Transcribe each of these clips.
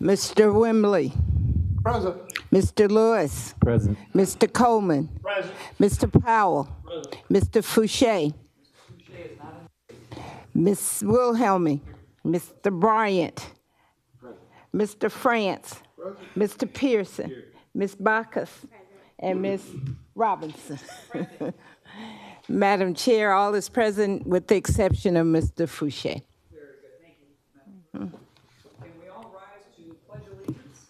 Mr. Wimley. Present. Mr. Lewis. Present. Mr. Coleman. Present. Mr. Powell. Mr. Fouché. Ms. Wilhelmy. Mr. Bryant. Mr. France. Mr. Pearson. Ms. Bacchus. And Ms. Robinson. Madam Chair, all is present with the exception of Mr. Fouché. Very good. Thank you, Madam President. Can we all rise to pledge allegiance?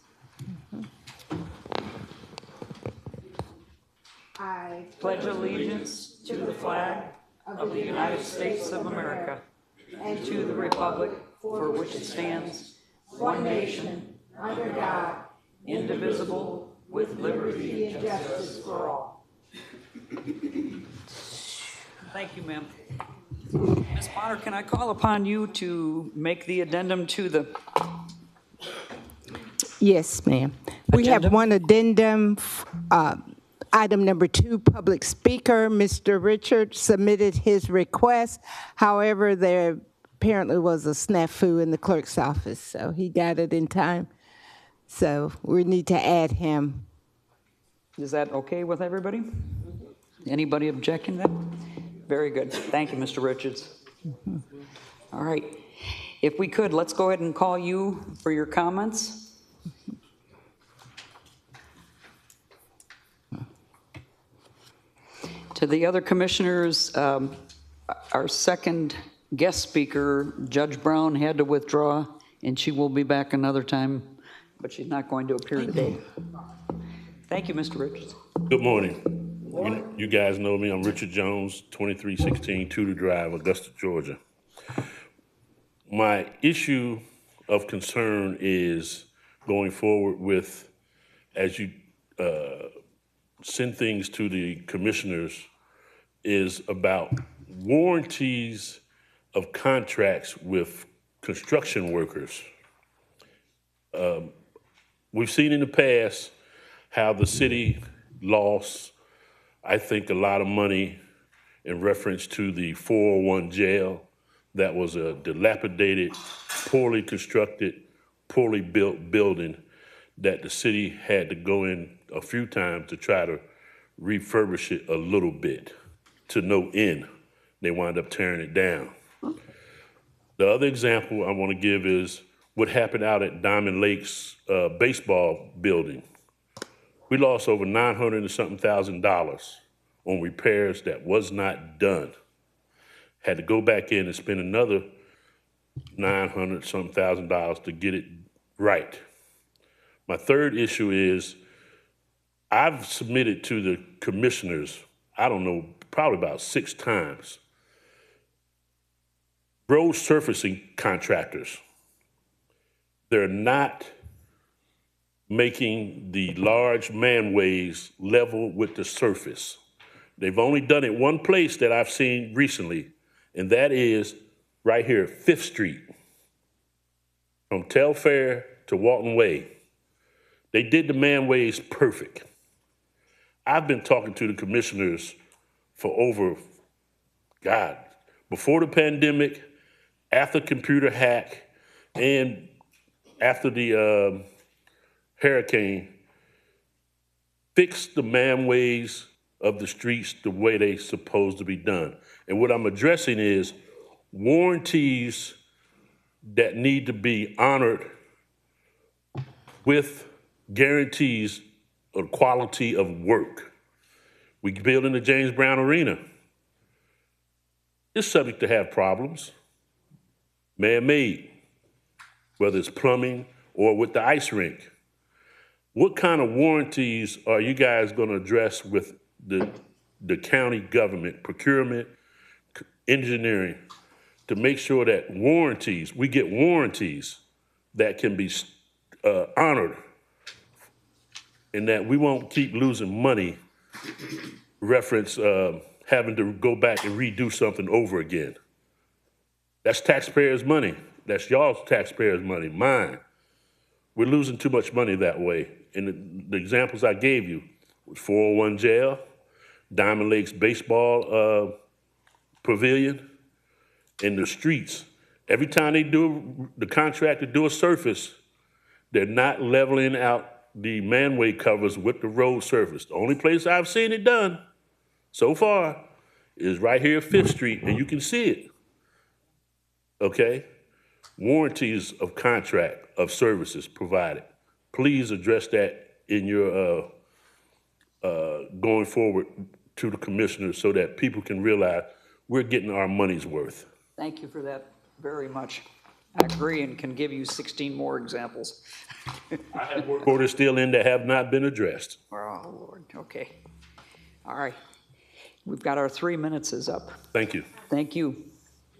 I pledge allegiance to the flag of the United States of America and to the republic for which it stands, one nation, under God, indivisible, with liberty and justice for all. Thank you, ma'am. Ms. Bonner, can I call upon you to make the addendum to the Yes, ma'am. We have Agenda? one addendum, item number 2, public speaker. Mr. Richard submitted his request. However, there apparently was a snafu in the clerk's office, so he got it in time. So we need to add him. Is that okay with everybody? Anybody objecting to that? Very good. Thank you, Mr. Richards. All right. If we could, let's go ahead and call you for your comments. To the other commissioners, our second guest speaker, Judge Brown, had to withdraw, and she will be back another time, but she's not going to appear today. Thank you, Mr. Richards. Good morning. You guys know me. I'm Richard Jones, 2316 Tudor Drive, Augusta, Georgia. My issue of concern is going forward with, as you send things to the commissioners, is about warranties of contracts with construction workers. We've seen in the past how the city lost, I think, a lot of money in reference to the 401 jail. That was a dilapidated, poorly constructed, poorly built building that the city had to go in a few times to try to refurbish it a little bit to no end. They wound up tearing it down. The other example I want to give is what happened out at Diamond Lake's baseball building. We lost over $900 and something thousand on repairs that was not done. Had to go back in and spend another $900 something thousand to get it right. My third issue is I've submitted to the commissioners, I don't know, probably about 6 times, road surfacing contractors. They're not making the large manways level with the surface. They've only done it one place that I've seen recently, and that is right here, 5th Street, from Telfair to Walton Way. They did the manways perfect. I've been talking to the commissioners for over, God, before the pandemic, after computer hack, and after the hurricane, fix the manways of the streets the way they're supposed to be done. And what I'm addressing is warranties that need to be honored with guarantees of quality of work. We build in the James Brown Arena. It's subject to have problems, man-made, whether it's plumbing or with the ice rink. What kind of warranties are you guys going to address with the county government, procurement, engineering, to make sure that we get warranties that can be honored, and that we won't keep losing money reference having to go back and redo something over again. That's taxpayers' money. That's y'all's taxpayers' money, mine. We're losing too much money that way. And the examples I gave you was 401 jail, Diamond Lakes baseball pavilion, and the streets. Every time they do the contractor do a surface, They're not leveling out the manway covers with the road surface. The only place I've seen it done so far is right here at Fifth Street, and you can see it. Okay? Warranties of contract of services provided. Please address that in your going forward to the commissioners so that people can realize we're getting our money's worth. Thank you for that very much. I agree and can give you 16 more examples. I have work orders still in that have not been addressed. Oh, Lord, okay. All right. We've got our 3 minutes is up. Thank you. Thank you.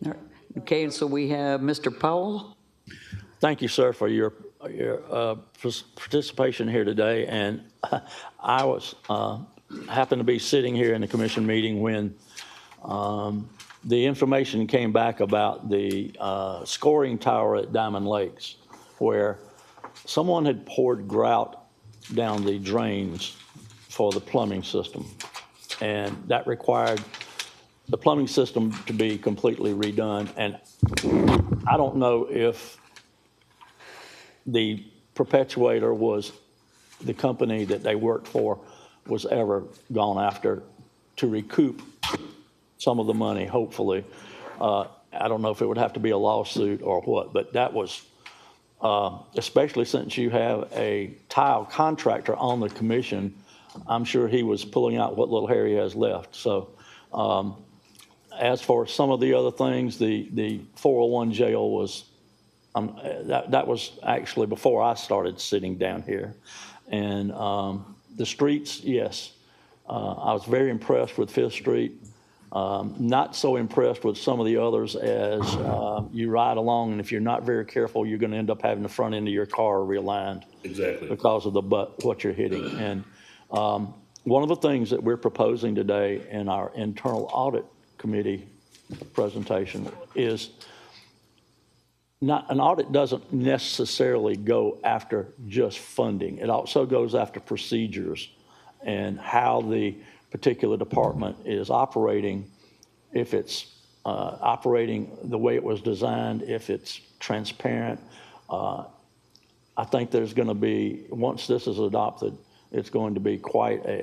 All right. Okay, so we have Mr. Powell. Thank you, sir, for your participation here today. And I was happened to be sitting here in the commission meeting when the information came back about the scoring tower at Diamond Lakes, where someone had poured grout down the drains for the plumbing system. And that required the plumbing system to be completely redone. And I don't know if the perpetuator was the company that they worked for was ever gone after to recoup some of the money, hopefully. I don't know if it would have to be a lawsuit or what, but that was, especially since you have a tile contractor on the commission, I'm sure he was pulling out what little hair he has left. So as for some of the other things, the 401 jail was, that was actually before I started sitting down here. And the streets, yes, I was very impressed with Fifth Street. Not so impressed with some of the others as you ride along, and if you're not very careful, you're going to end up having the front end of your car realigned. Exactly. Because of what you're hitting. And one of the things that we're proposing today in our internal audit committee presentation is an audit doesn't necessarily go after just funding. It also goes after procedures and how the particular department is operating, if it's operating the way it was designed, if it's transparent. I think there's going to be, once this is adopted, it's going to be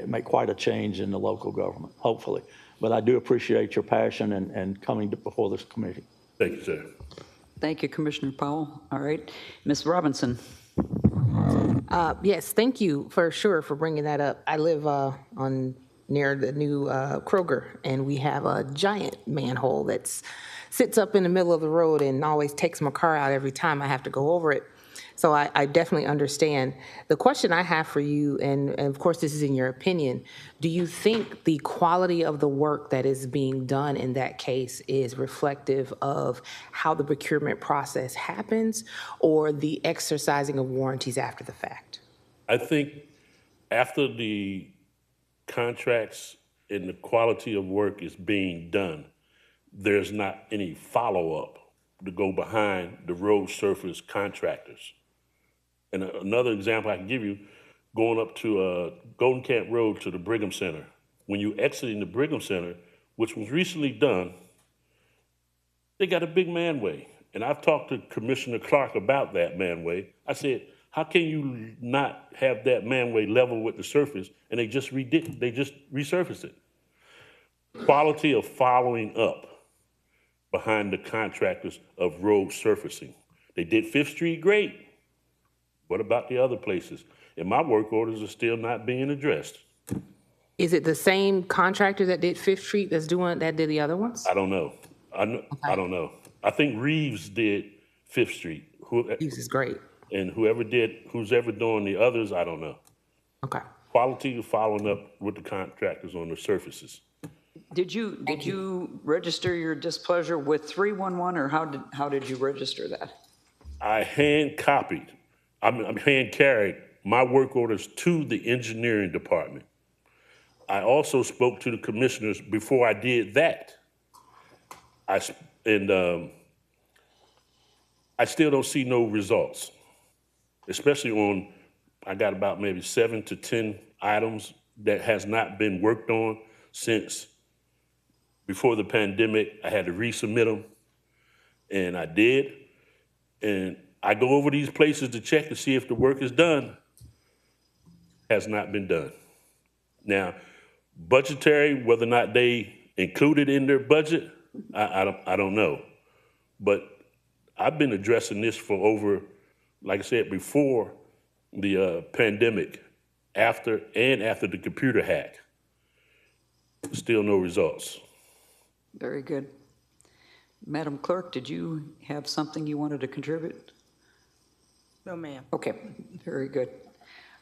make quite a change in the local government, hopefully. But I do appreciate your passion and coming before this committee. Thank you, sir. Thank you, Commissioner Powell. All right. Ms. Robinson. Yes, thank you for sure for bringing that up. I live near the new Kroger, and we have a giant manhole that sits up in the middle of the road and always takes my car out every time I have to go over it. So I definitely understand. The question I have for you, and of course this is in your opinion, do you think the quality of the work that is being done in that case is reflective of how the procurement process happens or the exercising of warranties after the fact? I think after the contracts and the quality of work is being done, there's not any follow-up to go behind the road surface contractors. And another example I can give you, going up to Golden Camp Road to the Brigham Center. When you exiting the Brigham Center, which was recently done, they got a big manway. And I've talked to Commissioner Clark about that manway. I said, how can you not have that manway level with the surface? And they just resurfaced it. Quality of following up behind the contractors of road surfacing. They did Fifth Street great. What about the other places? And my work orders are still not being addressed. Is it the same contractor that did Fifth Street that did the other ones? I don't know. I don't know. I think Reeves did Fifth Street. Reeves is great. And who's ever doing the others, I don't know. Okay. Quality of following up with the contractors on the surfaces. Did you register your displeasure with 311, or how did you register that? I hand carried my work orders to the engineering department. I also spoke to the commissioners before I did that. I still don't see no results, especially on, I got about maybe 7 to 10 items that has not been worked on since before the pandemic. I had to resubmit them, and I did. And I go over these places to check to see if the work is done. Has not been done. Now, budgetary, whether or not they include it in their budget, I don't know. But I've been addressing this for over, like I said, before the pandemic, after the computer hack. Still no results. Very good. Madam Clerk, did you have something you wanted to contribute? No, ma'am. Okay, very good.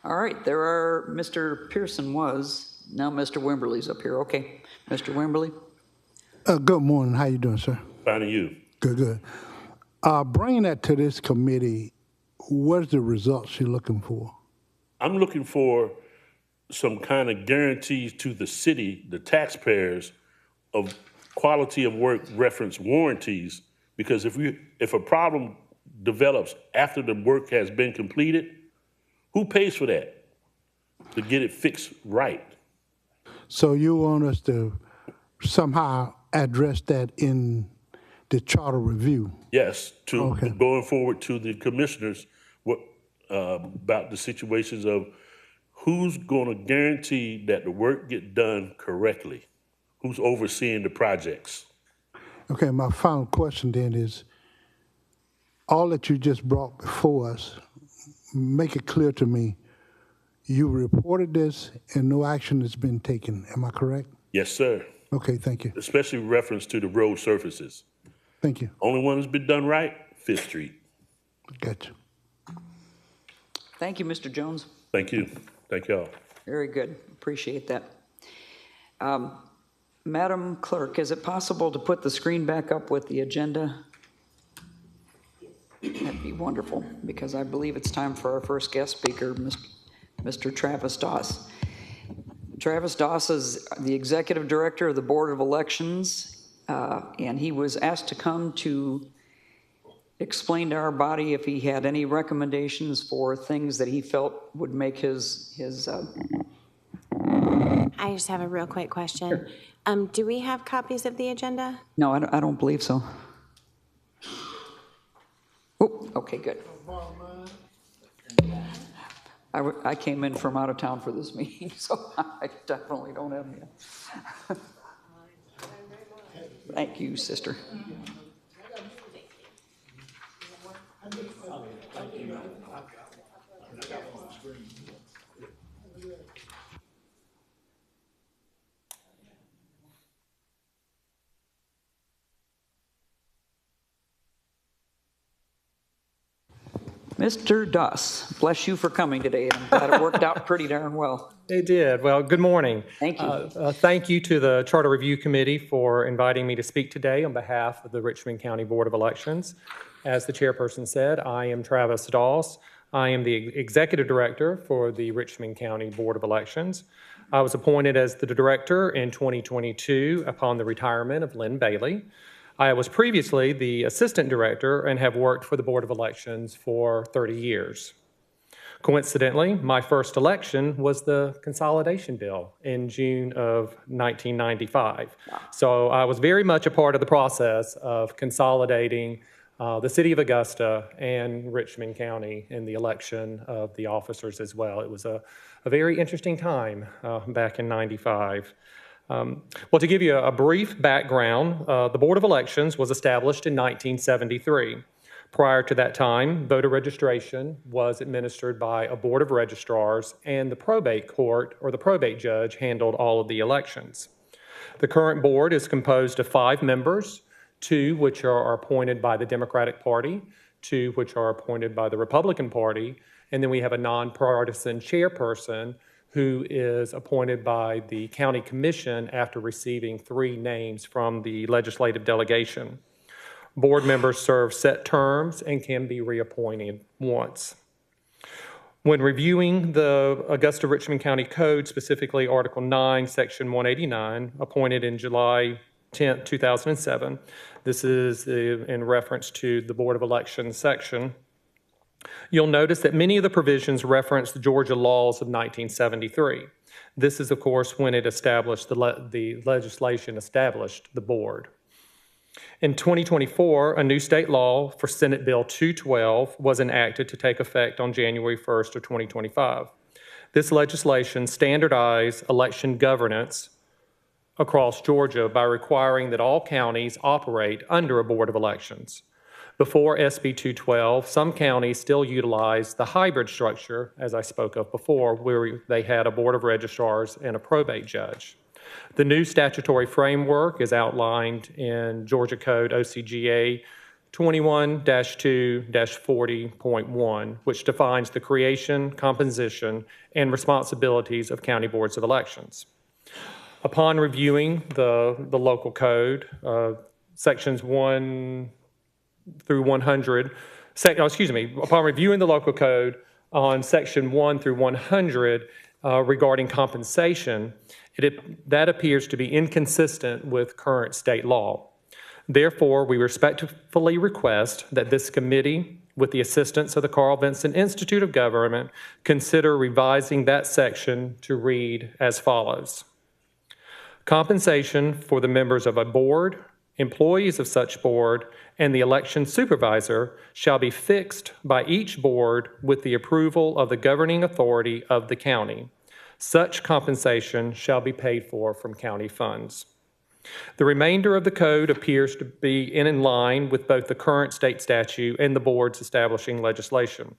All right, Mr. Pearson was, now Mr. Wimberly's up here. Okay, Mr. Wimberly? Good morning. How you doing, sir? Finding you. Good. Bringing that to this committee, what is the results you're looking for? I'm looking for some kind of guarantees to the city, the taxpayers, of quality of work reference warranties, because if a problem develops after the work has been completed, who pays for that to get it fixed right? So you want us to somehow address that in the charter review? Yes, to Okay. going forward to the commissioners about the situations of who's going to guarantee that the work get done correctly, who's overseeing the projects. Okay, my final question then is, all that you just brought before us, make it clear to me, you reported this and no action has been taken. Am I correct? Yes, sir. Okay, thank you. Especially reference to the road surfaces. Thank you. Only one that's been done right, Fifth Street. Gotcha. Thank you, Mr. Jones. Thank you. Thank y'all. Very good, appreciate that. Madam Clerk, is it possible to put the screen back up with the agenda? That'd be wonderful, because I believe it's time for our first guest speaker, Mr. Travis Doss. Travis Doss is the Executive Director of the Board of Elections, and he was asked to come to explain to our body if he had any recommendations for things that he felt would make his I just have a real quick question. Do we have copies of the agenda? No, I don't believe so. Oh, okay, good. I came in from out of town for this meeting, so I definitely don't have any. Thank you, sister. Mr. Doss, bless you for coming today. I'm glad it worked out pretty darn well. It did. Well, good morning. Thank you. Thank you to the Charter Review Committee for inviting me to speak today on behalf of the Richmond County Board of Elections. As the chairperson said, I am Travis Doss. I am the Executive Director for the Richmond County Board of Elections. I was appointed as the Director in 2022 upon the retirement of Lynn Bailey. I was previously the Assistant Director and have worked for the Board of Elections for 30 years. Coincidentally, my first election was the consolidation bill in June of 1995. So I was very much a part of the process of consolidating the city of Augusta and Richmond County in the election of the officers as well. It was a very interesting time back in 95. Well, to give you a brief background, the Board of Elections was established in 1973. Prior to that time, voter registration was administered by a board of registrars, and the probate court or the probate judge handled all of the elections. The current board is composed of 5 members, 2 which are appointed by the Democratic Party, 2 which are appointed by the Republican Party, and then we have a nonpartisan chairperson who is appointed by the county commission after receiving 3 names from the legislative delegation. Board members serve set terms and can be reappointed once. When reviewing the Augusta-Richmond County Code, specifically Article 9, Section 189, appointed in July 10, 2007, this is in reference to the Board of Elections section, you'll notice that many of the provisions reference the Georgia laws of 1973. This is, of course, when it established the legislation established the board. In 2024, a new state law for Senate Bill 212 was enacted to take effect on January 1st of 2025. This legislation standardized election governance across Georgia by requiring that all counties operate under a Board of Elections. Before SB 212, some counties still utilized the hybrid structure, as I spoke of before, where they had a Board of Registrars and a probate judge. The new statutory framework is outlined in Georgia Code OCGA 21-2-40.1, which defines the creation, composition, and responsibilities of county boards of elections. Upon reviewing the local code, sections 1 through 100, upon reviewing the local code on section 1 through 100 regarding compensation, that appears to be inconsistent with current state law. Therefore, we respectfully request that this committee, with the assistance of the Carl Vinson Institute of Government, consider revising that section to read as follows. Compensation for the members of a board, employees of such board, and the election supervisor shall be fixed by each board with the approval of the governing authority of the county. Such compensation shall be paid for from county funds. The remainder of the code appears to be in line with both the current state statute and the board's establishing legislation.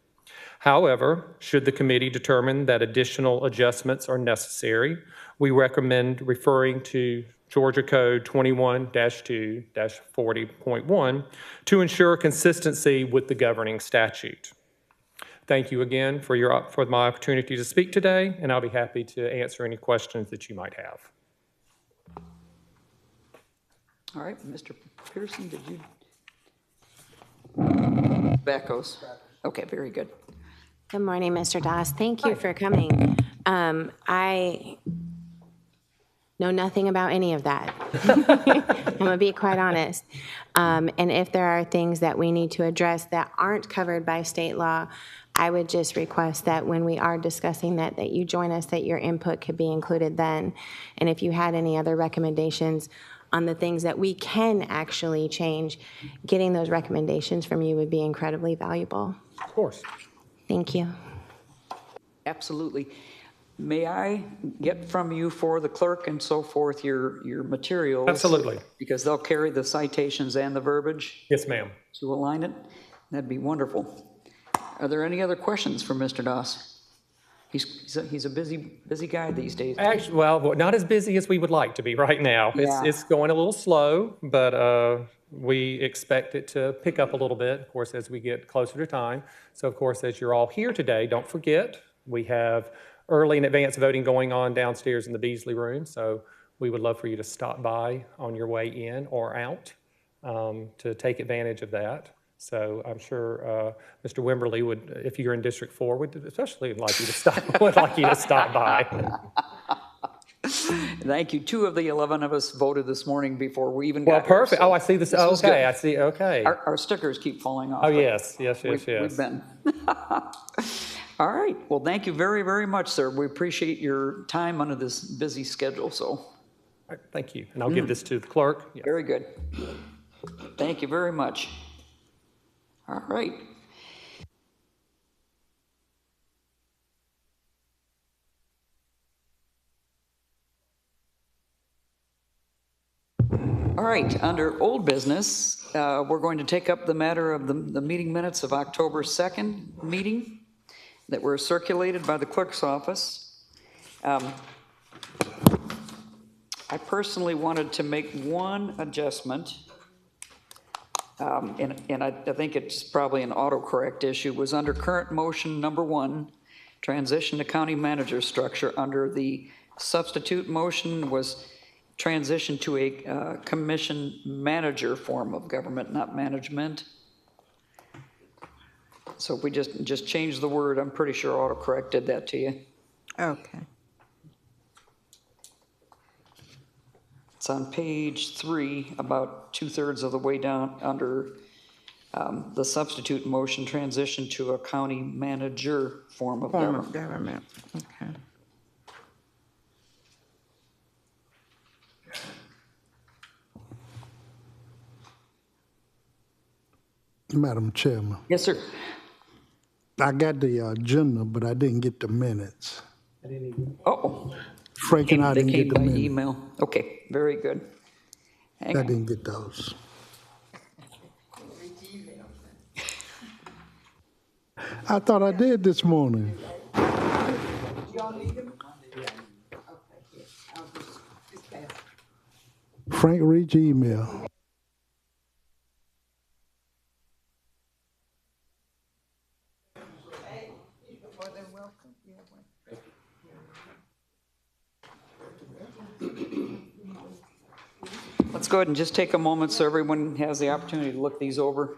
However, should the committee determine that additional adjustments are necessary, we recommend referring to Georgia Code 21-2-40.1 to ensure consistency with the governing statute. Thank you again for my opportunity to speak today, and I'll be happy to answer any questions that you might have. All right, Mr. Pearson, did you? Backos. Okay, very good. Good morning, Mr. Doss. Thank you for coming. I know nothing about any of that. I'm going to be quite honest. And if there are things that we need to address that aren't covered by state law, I would just request that when we are discussing that you join us, that your input could be included then. And if you had any other recommendations on the things that we can actually change, getting those recommendations from you would be incredibly valuable. Of course. Thank you. Absolutely. May I get from you for the clerk and so forth your materials? Absolutely. Because they'll carry the citations and the verbiage. Yes, ma'am. To align it. That'd be wonderful. Are there any other questions for Mr. Doss? He's a busy guy these days. Actually, well, not as busy as we would like to be right now. Yeah. It's going a little slow, but we expect it to pick up a little bit, of course, as we get closer to time. So, of course, as you're all here today, don't forget, we have early and advance voting going on downstairs in the Beasley room. So we would love for you to stop by on your way in or out to take advantage of that. So I'm sure Mr. Wimberly would, if you're in District 4, would especially like you to stop by. Thank you. 2 of the 11 of us voted this morning before we even Well, got here, perfect. so Oh, I see this. was Okay, good. I see. Okay. Our stickers keep falling off. Oh, but yes. We've been. All right. Well, thank you very, very much, sir. We appreciate your time under this busy schedule. So, All right, thank you. And I'll give this to the clerk. Yes. very good. Thank you very much. All right. All right, under old business, we're going to take up the matter of the meeting minutes of October 2nd meeting that were circulated by the clerk's office. I personally wanted to make one adjustment, and I think it's probably an autocorrect issue, was under current motion number 1, transition to county manager structure. Under the substitute motion was transition to a commission manager form of government, not management. So if we just change the word, I'm pretty sure autocorrect did that to you. Okay. It's on page 3, about 2/3 of the way down, under the substitute motion, transition to a county manager form of Form government. of government, okay. Madam Chairman, Yes, sir. I got the agenda, but I didn't get the minutes. Oh, Frank and I they didn't came get the by minutes. email. Okay, very good. Hang I on. didn't get those. I thought I did this morning. Frank, read your email. Let's go ahead and just take a moment so everyone has the opportunity to look these over.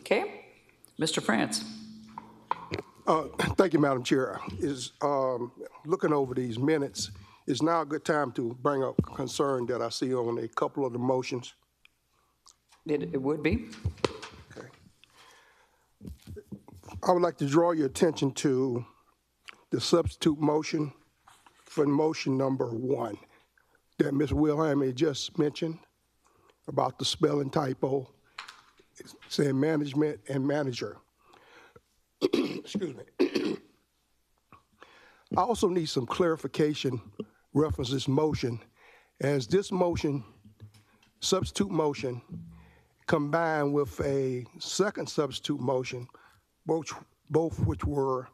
Okay, Mr. France. Thank you, Madam Chair. Looking over these minutes, is now a good time to bring up a concern that I see on a couple of the motions? It would be. Okay. I would like to draw your attention to the substitute motion for motion number 1 that Ms. Wilhelm just mentioned about the spelling typo, saying management and manager. Excuse me. I also need some clarification reference this motion, as this motion, substitute motion, combined with a second substitute motion, both which were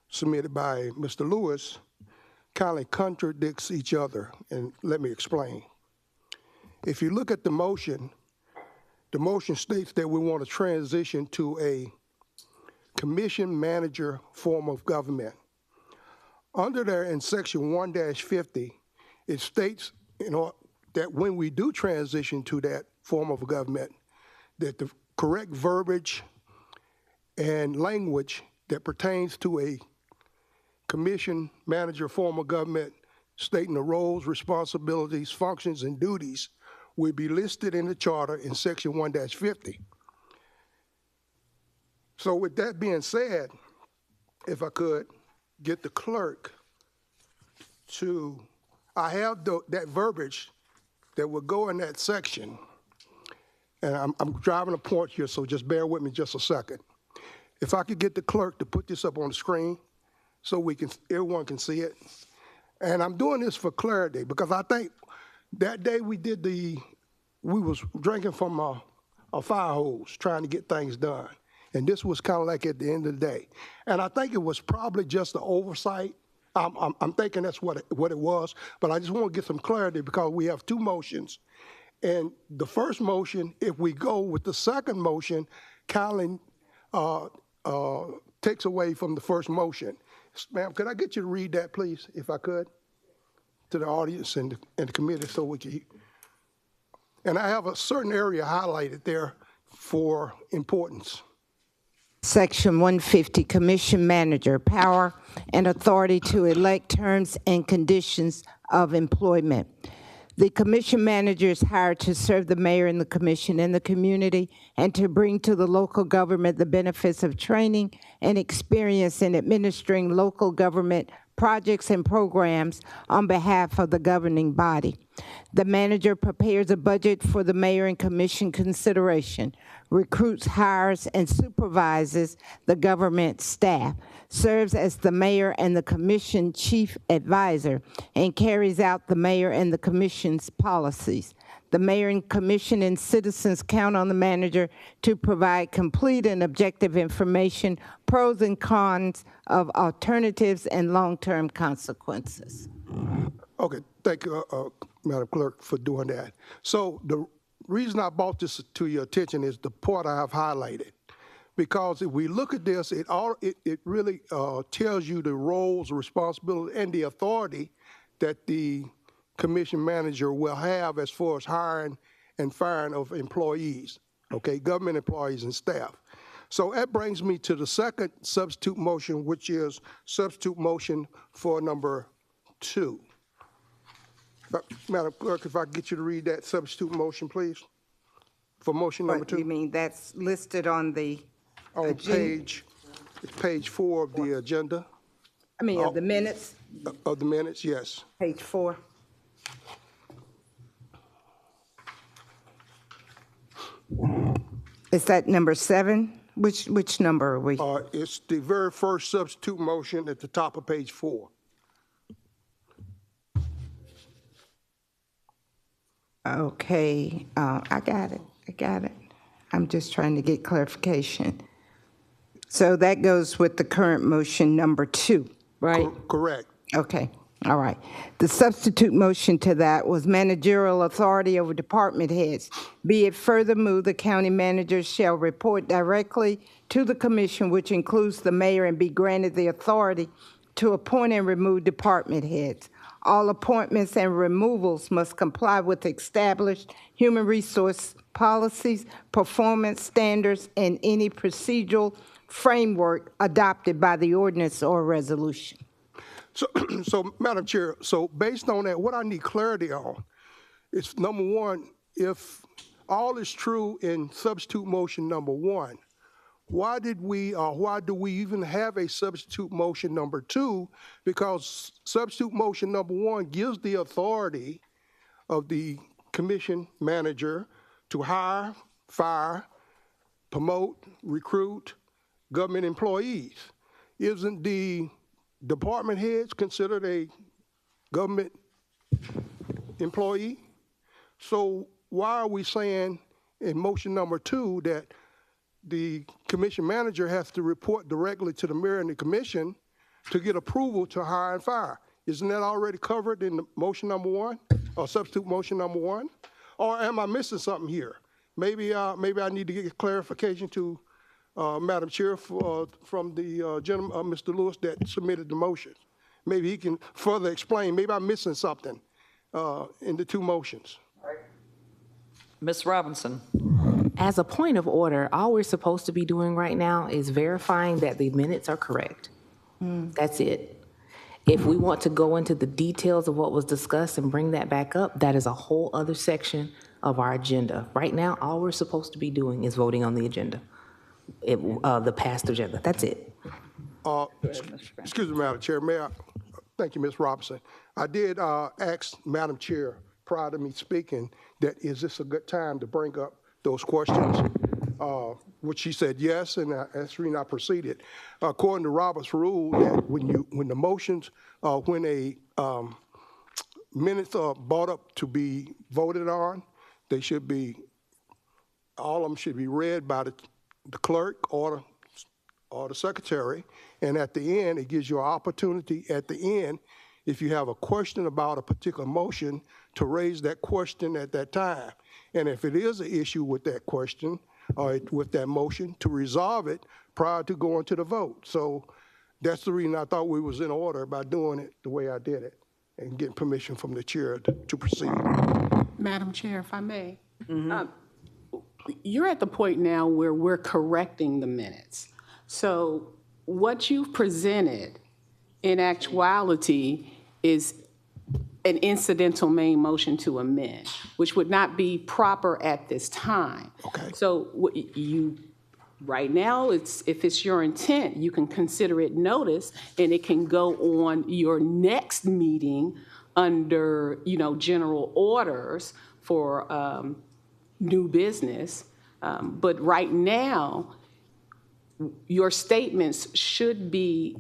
submitted by Mr. Lewis, kind of contradicts each other, and let me explain. If you look at the motion states that we want to transition to a commission manager form of government. Under there in section 1-50, it states, that when we do transition to that form of government, that the correct verbiage and language that pertains to a commission manager form of government stating the roles, responsibilities, functions, and duties will be listed in the charter in section 1-50. So with that being said, if I could get the clerk to, I have that verbiage that will go in that section, and I'm driving a point here, so just bear with me just a second. If I could get the clerk to put this up on the screen so everyone can see it. And I'm doing this for clarity because I think that day we was drinking from a fire hose trying to get things done. And this was kind of like at the end of the day. And I think it was probably just an oversight. I'm thinking that's what it was, but I just want to get some clarity because we have two motions. And the first motion, if we go with the second motion, kind of takes away from the first motion. Ma'am, could I get you to read that, please, if I could, to the audience and the committee so we can. And I have a certain area highlighted there for importance. Section 150, Commission Manager, power and authority to elect terms and conditions of employment. The commission manager is hired to serve the mayor and the commission and the community and to bring to the local government the benefits of training and experience in administering local government projects and programs on behalf of the governing body. The manager prepares a budget for the mayor and commission consideration, recruits, hires, and supervises the government staff, serves as the mayor and the commission chief advisor, and carries out the mayor and the commission's policies. The mayor and commission and citizens count on the manager to provide complete and objective information, pros and cons of alternatives and long-term consequences. Okay, thank you, Madam Clerk, for doing that. So reason I brought this to your attention is the part I have highlighted. Because if we look at this, it really tells you the roles, responsibility, and the authority that the commission manager will have as far as hiring and firing of employees, okay, government employees and staff. So that brings me to the second substitute motion, which is substitute motion for number 2. Madam Clerk, if I could get you to read that substitute motion, please, for motion number 2. You mean that's listed on the On agenda? page 4 of the agenda, I mean, of the minutes, of the minutes, yes. page 4. Is that number 7? Which number are we? It's the very first substitute motion at the top of page 4. Okay, I got it. I'm just trying to get clarification. So that goes with the current motion number 2, right? Correct. Okay, all right. The substitute motion to that was managerial authority over department heads. Be it further moved, the county manager shall report directly to the commission, which includes the mayor, and be granted the authority to appoint and remove department heads. All appointments and removals must comply with established human resource policies, performance standards, and any procedural framework adopted by the ordinance or resolution. So, Madam Chair, so based on that, what I need clarity on is, number 1, if all is true in substitute motion number 1, why do we even have a substitute motion number 2? Because substitute motion number 1 gives the authority of the commission manager to hire, fire, promote, recruit government employees. Isn't the department heads considered a government employee? So why are we saying in motion number 2 that the commission manager has to report directly to the mayor and the commission to get approval to hire and fire? Isn't that already covered in the motion number 1, or substitute motion number 1? Or am I missing something here? Maybe I need to get clarification to Madam Chair from the gentleman, Mr. Lewis, that submitted the motion. Maybe he can further explain. Maybe I'm missing something in the 2 motions. Ms. Robinson. As a point of order, all we're supposed to be doing right now is verifying that the minutes are correct. That's it. If we want to go into the details of what was discussed and bring that back up, that is a whole other section of our agenda. Right now, all we're supposed to be doing is voting on the agenda, the past agenda. That's it. Excuse me, Madam Chair. May I? Thank you, Ms. Robinson. I did ask Madam Chair prior to me speaking that is this a good time to bring up those questions, which she said yes, and that's the reason I proceeded. According to Robert's rule, that when the motions, when a minutes are brought up to be voted on, they should be, all of them should be read by the clerk or the secretary, and at the end, it gives you an opportunity at the end, if you have a question about a particular motion, to raise that question at that time. And if it is an issue with that question or with that motion, to resolve it prior to going to the vote. So that's the reason I thought we was in order by doing it the way I did it and getting permission from the chair to proceed. Madam Chair, if I may. You're at the point now where we're correcting the minutes. So what you've presented in actuality is an incidental main motion to amend, which would not be proper at this time. Okay. So right now, if it's your intent, you can consider it notice, and it can go on your next meeting under, general orders for new business. But right now, your statements should be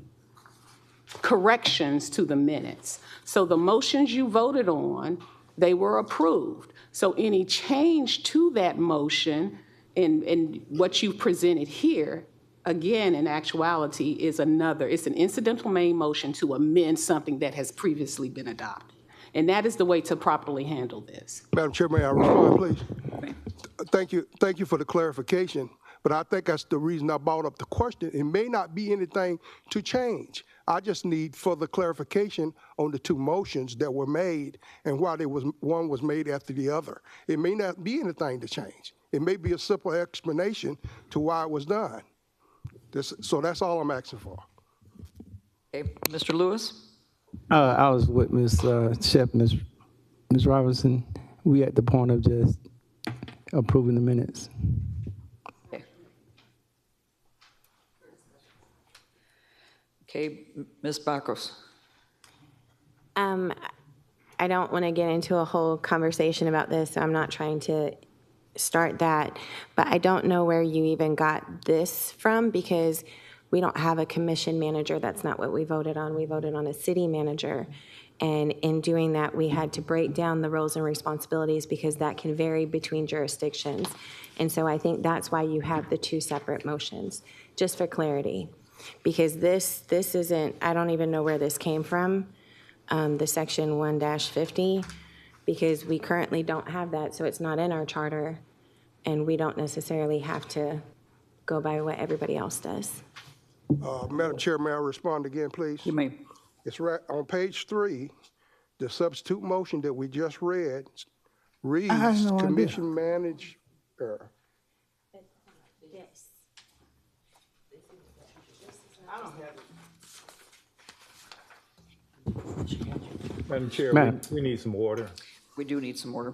corrections to the minutes. So the motions you voted on, they were approved. So any change to that motion and what you presented here, again, in actuality, is it's an incidental main motion to amend something that has previously been adopted. And that is the way to properly handle this. Madam Chair, may I respond, please? thank you for the clarification, but I think that's the reason I brought up the question. It may not be anything to change. I just need further clarification on the two motions that were made and why one was made after the other. It may not be anything to change. It may be a simple explanation to why it was done. So that's all I'm asking for. Okay, Mr. Lewis? I was with Ms. Shep, Ms. Robinson. We at the point of just approving the minutes. Okay. Okay, Ms. Bacos? I don't want to get into a whole conversation about this, so I'm not trying to start that. But I don't know where you even got this from, because we don't have a commission manager. That's not what we voted on. We voted on a city manager. And in doing that, we had to break down the roles and responsibilities, because that can vary between jurisdictions. And so I think that's why you have the two separate motions, just for clarity. Because this isn't, I don't even know where this came from, the section 1-50, because we currently don't have that, so it's not in our charter, and we don't necessarily have to go by what everybody else does. Madam Chair, may I respond again, please? You may. It's right on page 3, the substitute motion that we just read reads commission manager. Madam Chair, we need some order. We do need some order.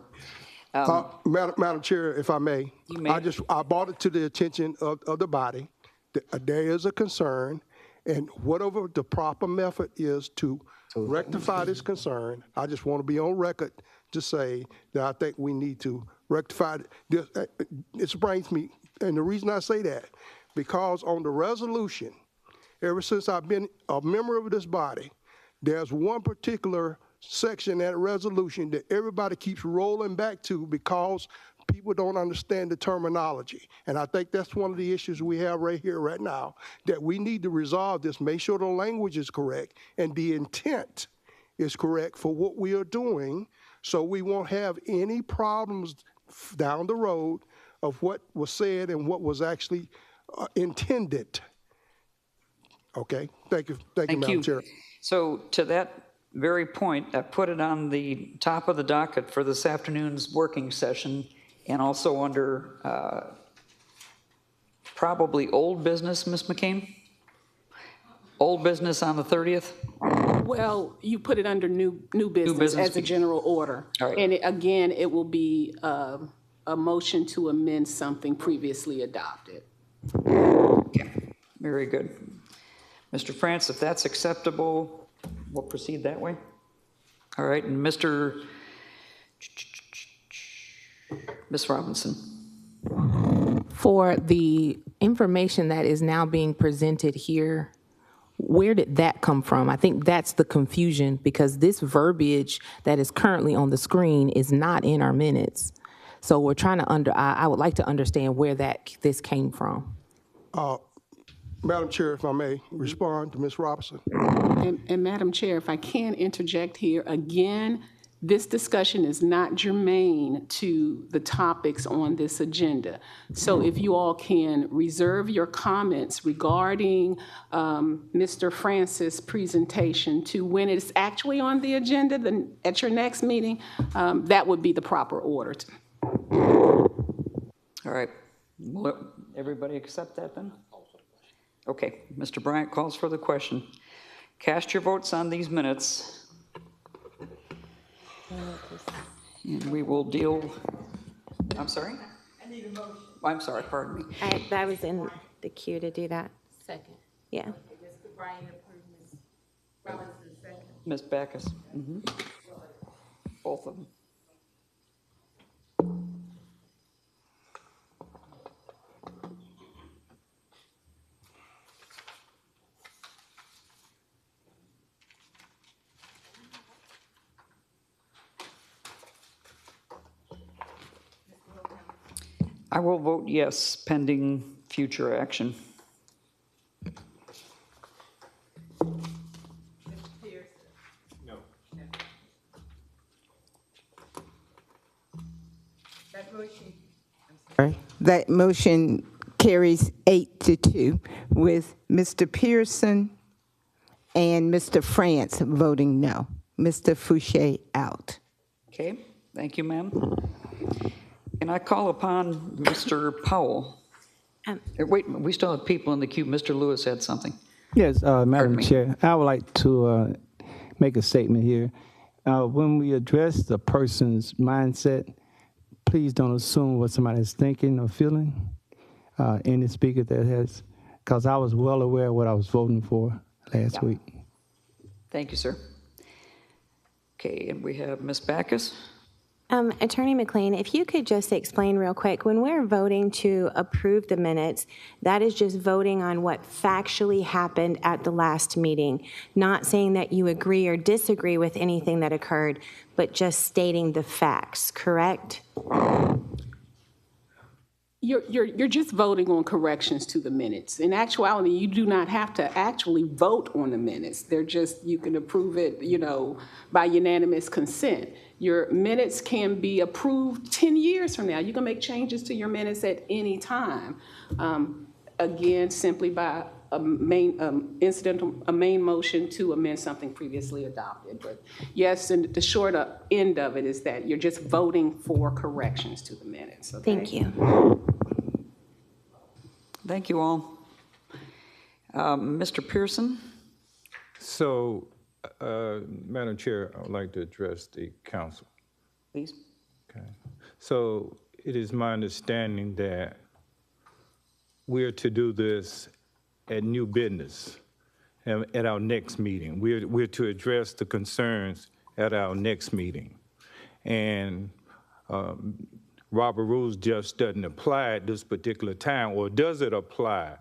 Madam Chair, if I may, You may. I brought it to the attention of the body that there is a concern, and whatever the proper method is to rectify this concern, I just want to be on record to say that I think we need to rectify this. It brings me, and the reason I say that, because on the resolution, ever since I've been a member of this body, there's one particular section in that resolution that everybody keeps rolling back to because people don't understand the terminology. And I think that's one of the issues we have right here, right now, that we need to resolve this, make sure the language is correct and the intent is correct for what we are doing, so we won't have any problems down the road of what was said and what was actually intended. Okay, thank you, Madam Chair. So to that very point, I put it on the top of the docket for this afternoon's working session, and also under probably old business, Ms. McCain? Old business on the 30th? Well, you put it under new business business. as a general order. All right. And again, it will be a motion to amend something previously adopted. Okay, very good. Mr. France, if that's acceptable, we'll proceed that way. All right, and Ms. Robinson. For the information that is now being presented here, where did that come from? I think that's the confusion, because this verbiage that is currently on the screen is not in our minutes. So we're trying to I would like to understand where this came from. Madam Chair, if I may respond to Ms. Robinson. And Madam Chair, if I can interject here, again, this discussion is not germane to the topics on this agenda. So if you all can reserve your comments regarding Mr. Francis' presentation to when it's actually on the agenda, then at your next meeting, that would be the proper order. All right, will everybody accept that then? Okay, Mr. Bryant calls for the question. Cast your votes on these minutes. And we will deal, I'm sorry? I need a motion. I'm sorry, pardon me. I was in the queue to do that. Second. Yeah. Ms. Backus. Both of them. I will vote yes, pending future action. No. That motion, I'm That motion carries 8-2 with Mr. Pearson and Mr. France voting no. Mr. Fouché out. Okay, thank you, ma'am. Can I call upon Mr. Powell? Wait, we still have people in the queue. Mr. Lewis had something. Yes, Madam me. Chair, I would like to make a statement here. When we address the person's mindset, please don't assume what somebody's thinking or feeling. Any speaker that has, because I was well aware of what I was voting for last week. Thank you, sir. Okay, and we have Ms. Backus. Attorney McLean, if you could just explain real quick, when we're voting to approve the minutes, that is just voting on what factually happened at the last meeting, not saying that you agree or disagree with anything that occurred, but just stating the facts, correct? You're just voting on corrections to the minutes. In actuality, you do not have to actually vote on the minutes. They're just, you can approve it, by unanimous consent. Your minutes can be approved 10 years from now. You can make changes to your minutes at any time. Again, simply by a main motion to amend something previously adopted. But yes, and the short end of it is that you're just voting for corrections to the minutes. Okay? Thank you. Thank you all. Mr. Pearson? So, Madam Chair, I would like to address the council. Please. Okay. So it is my understanding that we're to do this at new business at our next meeting. We're to address the concerns at our next meeting. And Robert Rules just doesn't apply at this particular time, or does it apply?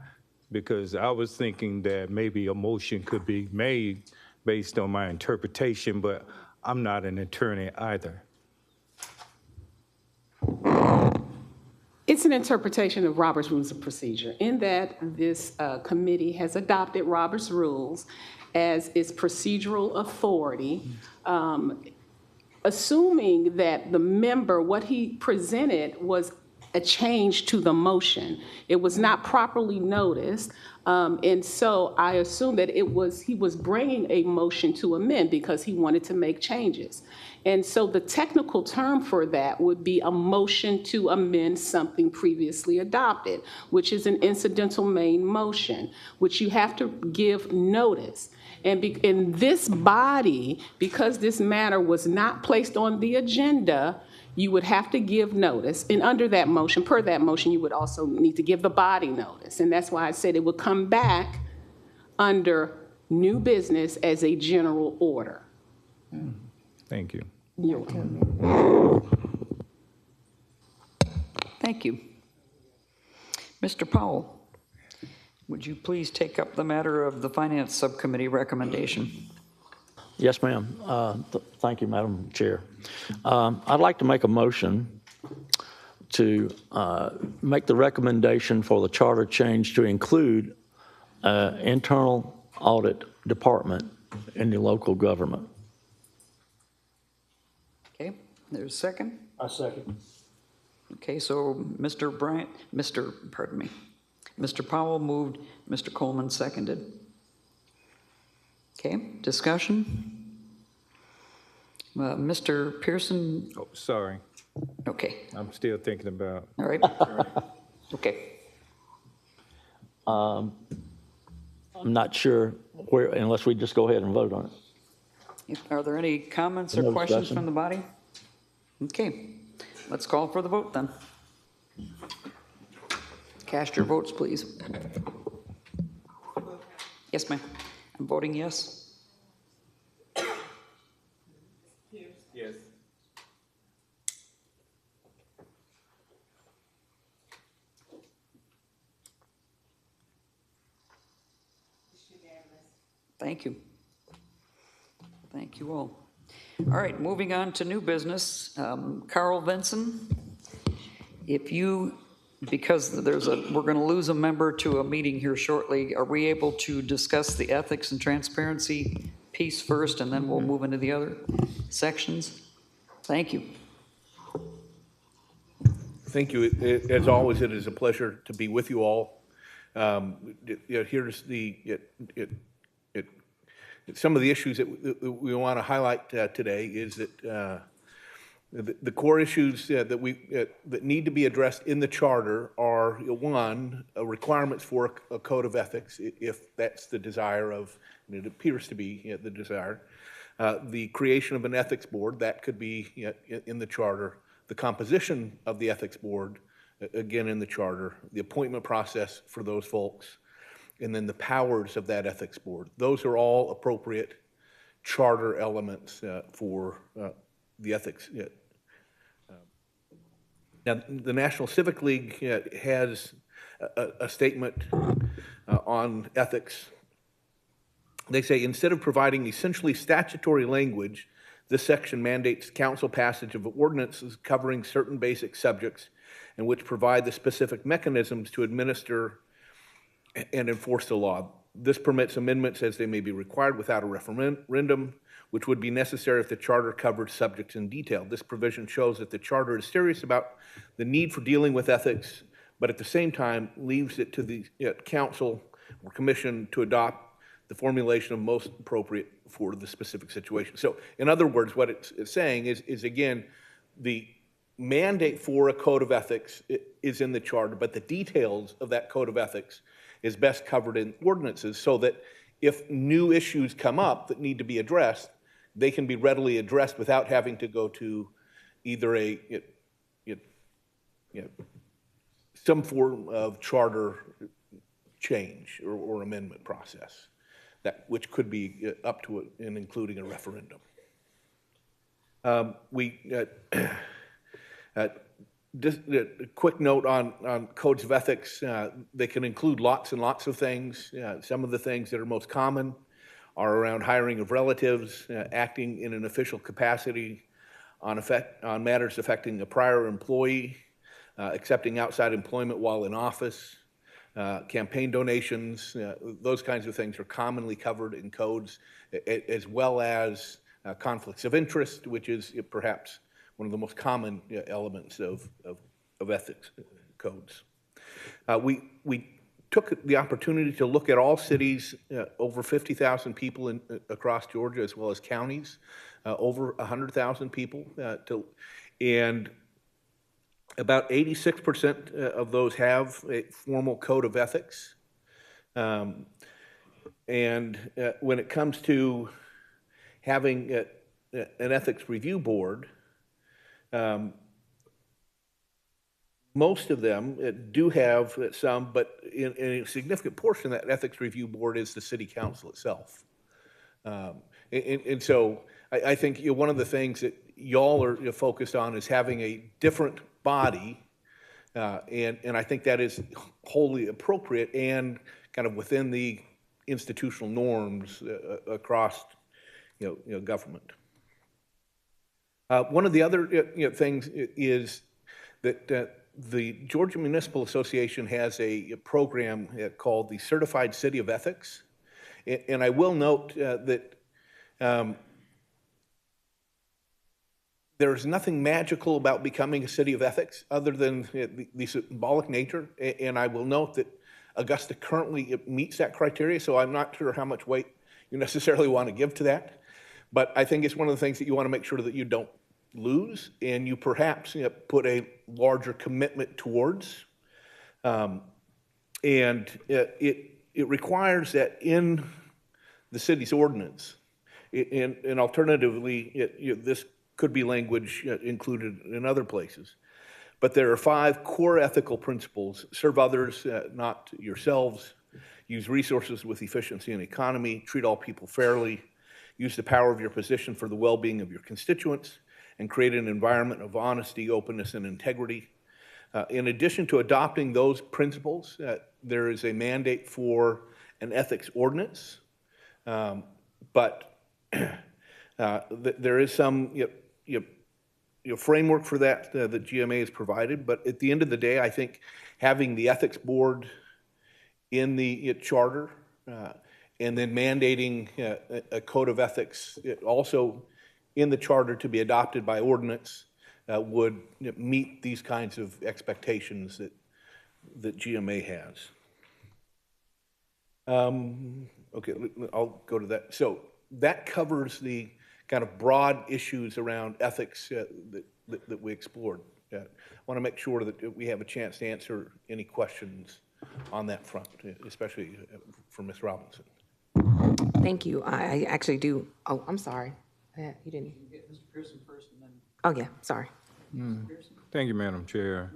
Because I was thinking that maybe a motion could be made based on my interpretation, but I'm not an attorney either. It's an interpretation of Robert's Rules of Procedure in that this committee has adopted Robert's Rules as its procedural authority, assuming that the member, what he presented was a change to the motion. It was not properly noticed, and so I assume that he was bringing a motion to amend because he wanted to make changes. And so the technical term for that would be a motion to amend something previously adopted, which is an incidental main motion, which you have to give notice. And in this body, because this matter was not placed on the agenda, you would have to give notice. And under that motion, per that motion, you would also need to give the body notice. And that's why I said it would come back under new business as a general order. Thank you. You're welcome. Thank you. Mr. Powell, would you please take up the matter of the Finance Subcommittee recommendation? Yes, ma'am. Thank you, Madam Chair. I'd like to make a motion to make the recommendation for the charter change to include internal audit department in the local government. Okay, there's a second? I second. Okay, so Mr. Powell moved, Mr. Coleman seconded. Okay, discussion? Mr. Pearson? Oh, sorry. Okay, I'm still thinking about. all right. Okay, I'm not sure where, unless we just go ahead and vote on it. are there any comments or No questions discussion. from the body? Okay, let's call for the vote then. Cast your votes, please. Yes, ma'am. I'm voting yes. Yes. Thank you. Thank you all. All right, moving on to new business. Carl Vinson, if you, because we're going to lose a member to a meeting here shortly, are we able to discuss the ethics and transparency piece first, and then we'll move into the other sections? Thank you. Thank you. As always, it is a pleasure to be with you all. Here's some of the issues that we want to highlight today is that the core issues that need to be addressed in the charter are, one, requirements for a code of ethics, if that's the desire of, and it appears to be the desire. The creation of an ethics board, that could be in the charter. The composition of the ethics board, again in the charter. The appointment process for those folks, and then the powers of that ethics board. Those are all appropriate charter elements for the ethics. Now, the National Civic League has a statement on ethics. They say, instead of providing essentially statutory language, this section mandates council passage of ordinances covering certain basic subjects and which provide the specific mechanisms to administer and enforce the law. This permits amendments as they may be required without a referendum, which would be necessary if the charter covered subjects in detail. This provision shows that the charter is serious about the need for dealing with ethics, but at the same time leaves it to the council or commission to adopt the formulation of most appropriate for the specific situation. So in other words, what it's saying is again, the mandate for a code of ethics is in the charter, but the details of that code of ethics is best covered in ordinances so that if new issues come up that need to be addressed, they can be readily addressed without having to go to either some form of charter change or amendment process, which could be up to and including a referendum. Just a quick note on codes of ethics. They can include lots and lots of things. Some of the things that are most common are around hiring of relatives, acting in an official capacity on matters affecting a prior employee, accepting outside employment while in office, campaign donations. Those kinds of things are commonly covered in codes, as well as conflicts of interest, which is perhaps one of the most common elements of ethics codes. We took the opportunity to look at all cities, over 50,000 people across Georgia, as well as counties, over 100,000 people, and about 86% of those have a formal code of ethics. And when it comes to having an ethics review board, most of them do have some, but in a significant portion of that ethics review board is the city council itself. And so I think one of the things that y'all are focused on is having a different body, and I think that is wholly appropriate and kind of within the institutional norms across government. One of the other things is that the Georgia Municipal Association has a program called the Certified City of Ethics, and I will note that there's nothing magical about becoming a city of ethics other than the symbolic nature, and I will note that Augusta currently meets that criteria, so I'm not sure how much weight you necessarily want to give to that, but I think it's one of the things that you want to make sure that you don't lose, and you perhaps put a larger commitment towards, and it requires that in the city's ordinance, and alternatively, this could be language included in other places, but there are 5 core ethical principles: serve others, not yourselves, use resources with efficiency and economy, treat all people fairly, use the power of your position for the well-being of your constituents, and create an environment of honesty, openness, and integrity. In addition to adopting those principles, there is a mandate for an ethics ordinance, but there is some framework for that that GMA has provided. But at the end of the day, I think having the ethics board in the charter and then mandating a code of ethics also in the charter to be adopted by ordinance would meet these kinds of expectations that GMA has. Okay, I'll go to that. So that covers the kind of broad issues around ethics that we explored. I want to make sure that we have a chance to answer any questions on that front, especially for Ms. Robinson. Thank you. I actually do. Oh, I'm sorry. You didn't. Mr. Pearson first and then. Oh, yeah, sorry. Thank you, Madam Chair.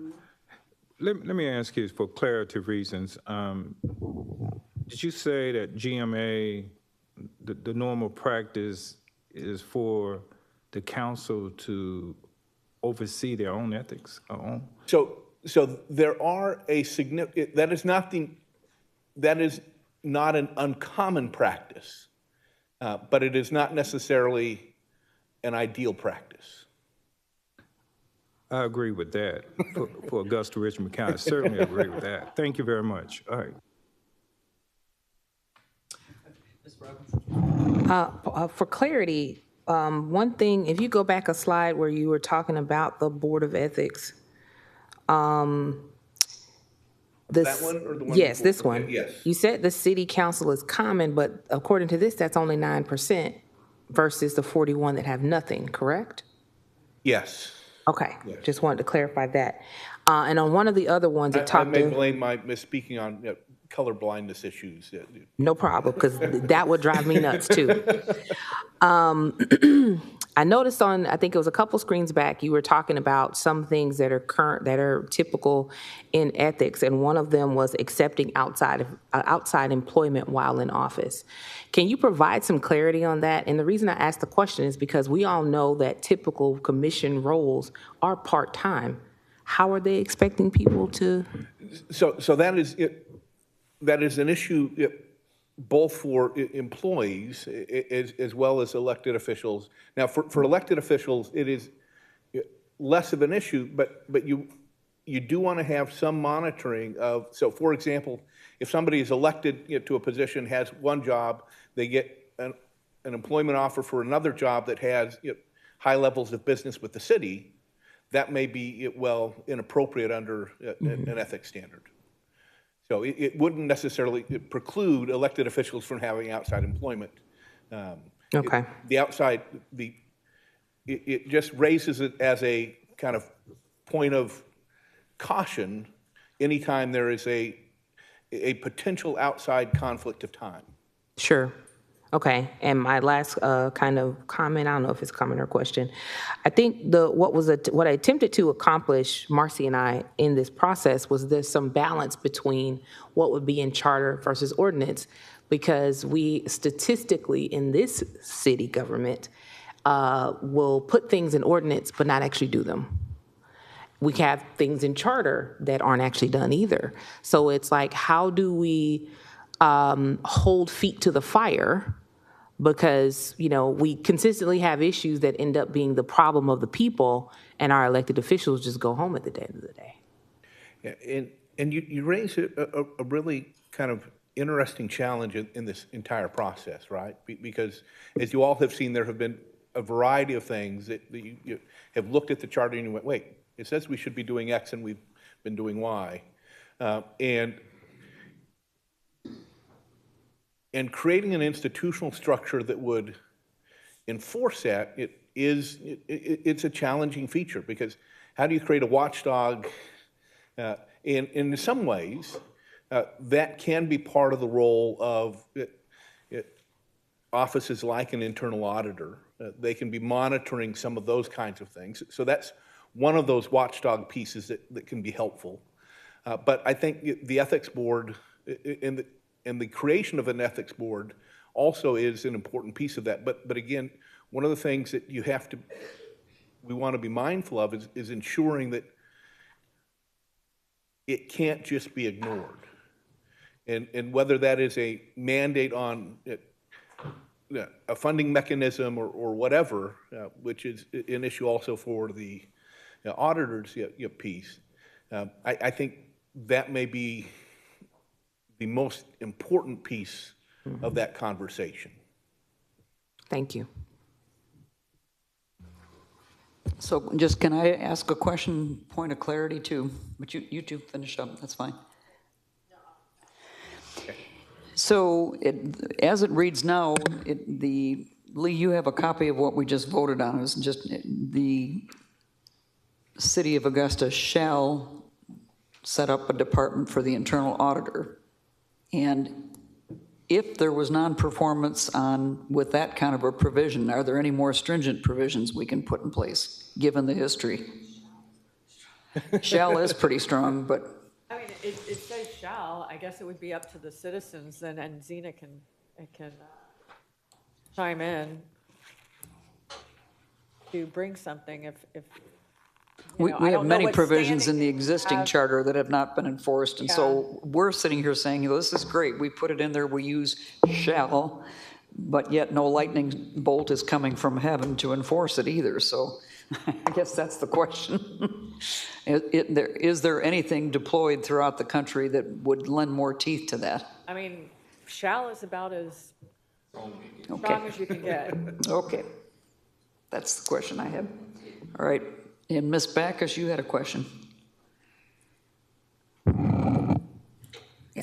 Let me ask you for clarity reasons. Did you say that GMA, the normal practice is for the council to oversee their own ethics? So there are a significant, that is not an uncommon practice, but it is not necessarily an ideal practice. I agree with that. For Augusta, Richmond County, I certainly agree with that. Thank you very much. All right. Ms. Robinson. For clarity, one thing, if you go back a slide where you were talking about the Board of Ethics, That one or the one? Yes, before? this one. Okay, yes. You said the city council is common, but according to this, that's only 9% versus the 41 that have nothing, correct? Yes. Okay, Yes. just wanted to clarify that. And on one of the other ones, it I talked may to, blame my misspeaking on color blindness issues. no problem, because that would drive me nuts too. I noticed on, I think it was a couple screens back, you were talking about some things that are current, that are typical in ethics, and one of them was accepting outside employment while in office. Can you provide some clarity on that? And the reason I asked the question is because we all know that typical commission roles are part-time. How are they expecting people to? So that is it. That is an issue both for employees as well as elected officials. Now, for elected officials, it is less of an issue, but you do want to have some monitoring of, so for example, if somebody is elected to a position, has one job, they get an employment offer for another job that has high levels of business with the city, that may be, well, inappropriate under an ethics standard. So it wouldn't necessarily preclude elected officials from having outside employment. Okay. It just raises it as a kind of point of caution anytime there is a potential outside conflict of time. Sure. Okay, and my last kind of comment, I don't know if it's a comment or question. I think what I attempted to accomplish, Marcy and I, in this process was there's some balance between what would be in charter versus ordinance, because we statistically in this city government will put things in ordinance but not actually do them. We have things in charter that aren't actually done either. So it's like, how do we hold feet to the fire, because we consistently have issues that end up being the problem of the people, and our elected officials just go home at the end of the day. Yeah, and you raise a really kind of interesting challenge in this entire process, right? Because as you all have seen, there have been a variety of things that you have looked at the charter and you went, wait, it says we should be doing X and we've been doing Y. And creating an institutional structure that would enforce that, it's a challenging feature, because how do you create a watchdog? In some ways, that can be part of the role of offices like an internal auditor. They can be monitoring some of those kinds of things. So that's one of those watchdog pieces that can be helpful. But I think the ethics board and the creation of an ethics board also is an important piece of that. But again, one of the things that we want to be mindful of is ensuring that it can't just be ignored. And whether that is a mandate on a funding mechanism or whatever, which is an issue also for the auditors piece, I think that may be the most important piece of that conversation. Thank you. So just, can I ask a question, point of clarity too? But you two finish up, that's fine. So as it reads now, Lee, you have a copy of what we just voted on. It's just the City of Augusta shall set up a department for the internal auditor. And if there was non-performance with that kind of a provision, are there any more stringent provisions we can put in place, given the history? Shall is pretty strong, but. I mean, it says shall. I guess it would be up to the citizens, and Zena can chime in to bring something if We I have don't know many what provisions in the standing existing have. charter that have not been enforced, and so we're sitting here saying, this is great, we put it in there, we use shall, but yet no lightning bolt is coming from heaven to enforce it either, so I guess that's the question. Is there anything deployed throughout the country that would lend more teeth to that? I mean, shall is about as Okay. strong as you can get. Okay, that's the question I had. All right, and Ms. Backus, you had a question.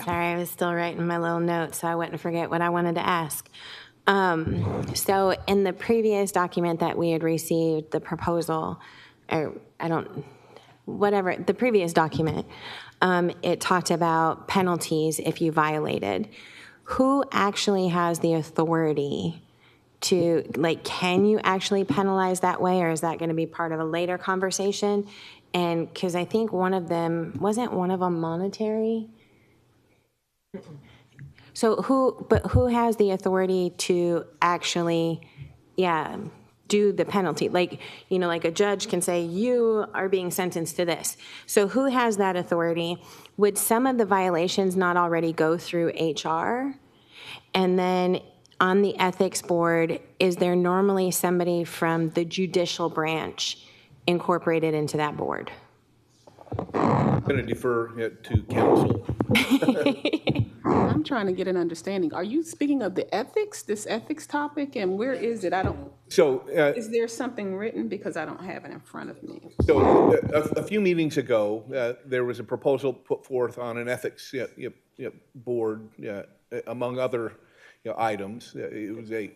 Sorry, I was still writing my little notes, so I wouldn't forget what I wanted to ask. So in the previous document that we had received, the proposal, or the previous document, it talked about penalties if you violated. Who actually has the authority to, can you actually penalize that way, or is that going to be part of a later conversation? And because I think wasn't one of them monetary? So who has the authority to actually, do the penalty? Like a judge can say, you are being sentenced to this. So who has that authority? Would some of the violations not already go through HR? And then on the ethics board, is there normally somebody from the judicial branch incorporated into that board? I'm going to defer it to council. I'm trying to get an understanding. Are you speaking of this ethics topic, and where is it? Is there something written? Because I don't have it in front of me. So a few meetings ago, there was a proposal put forth on an ethics board, among other items. It was a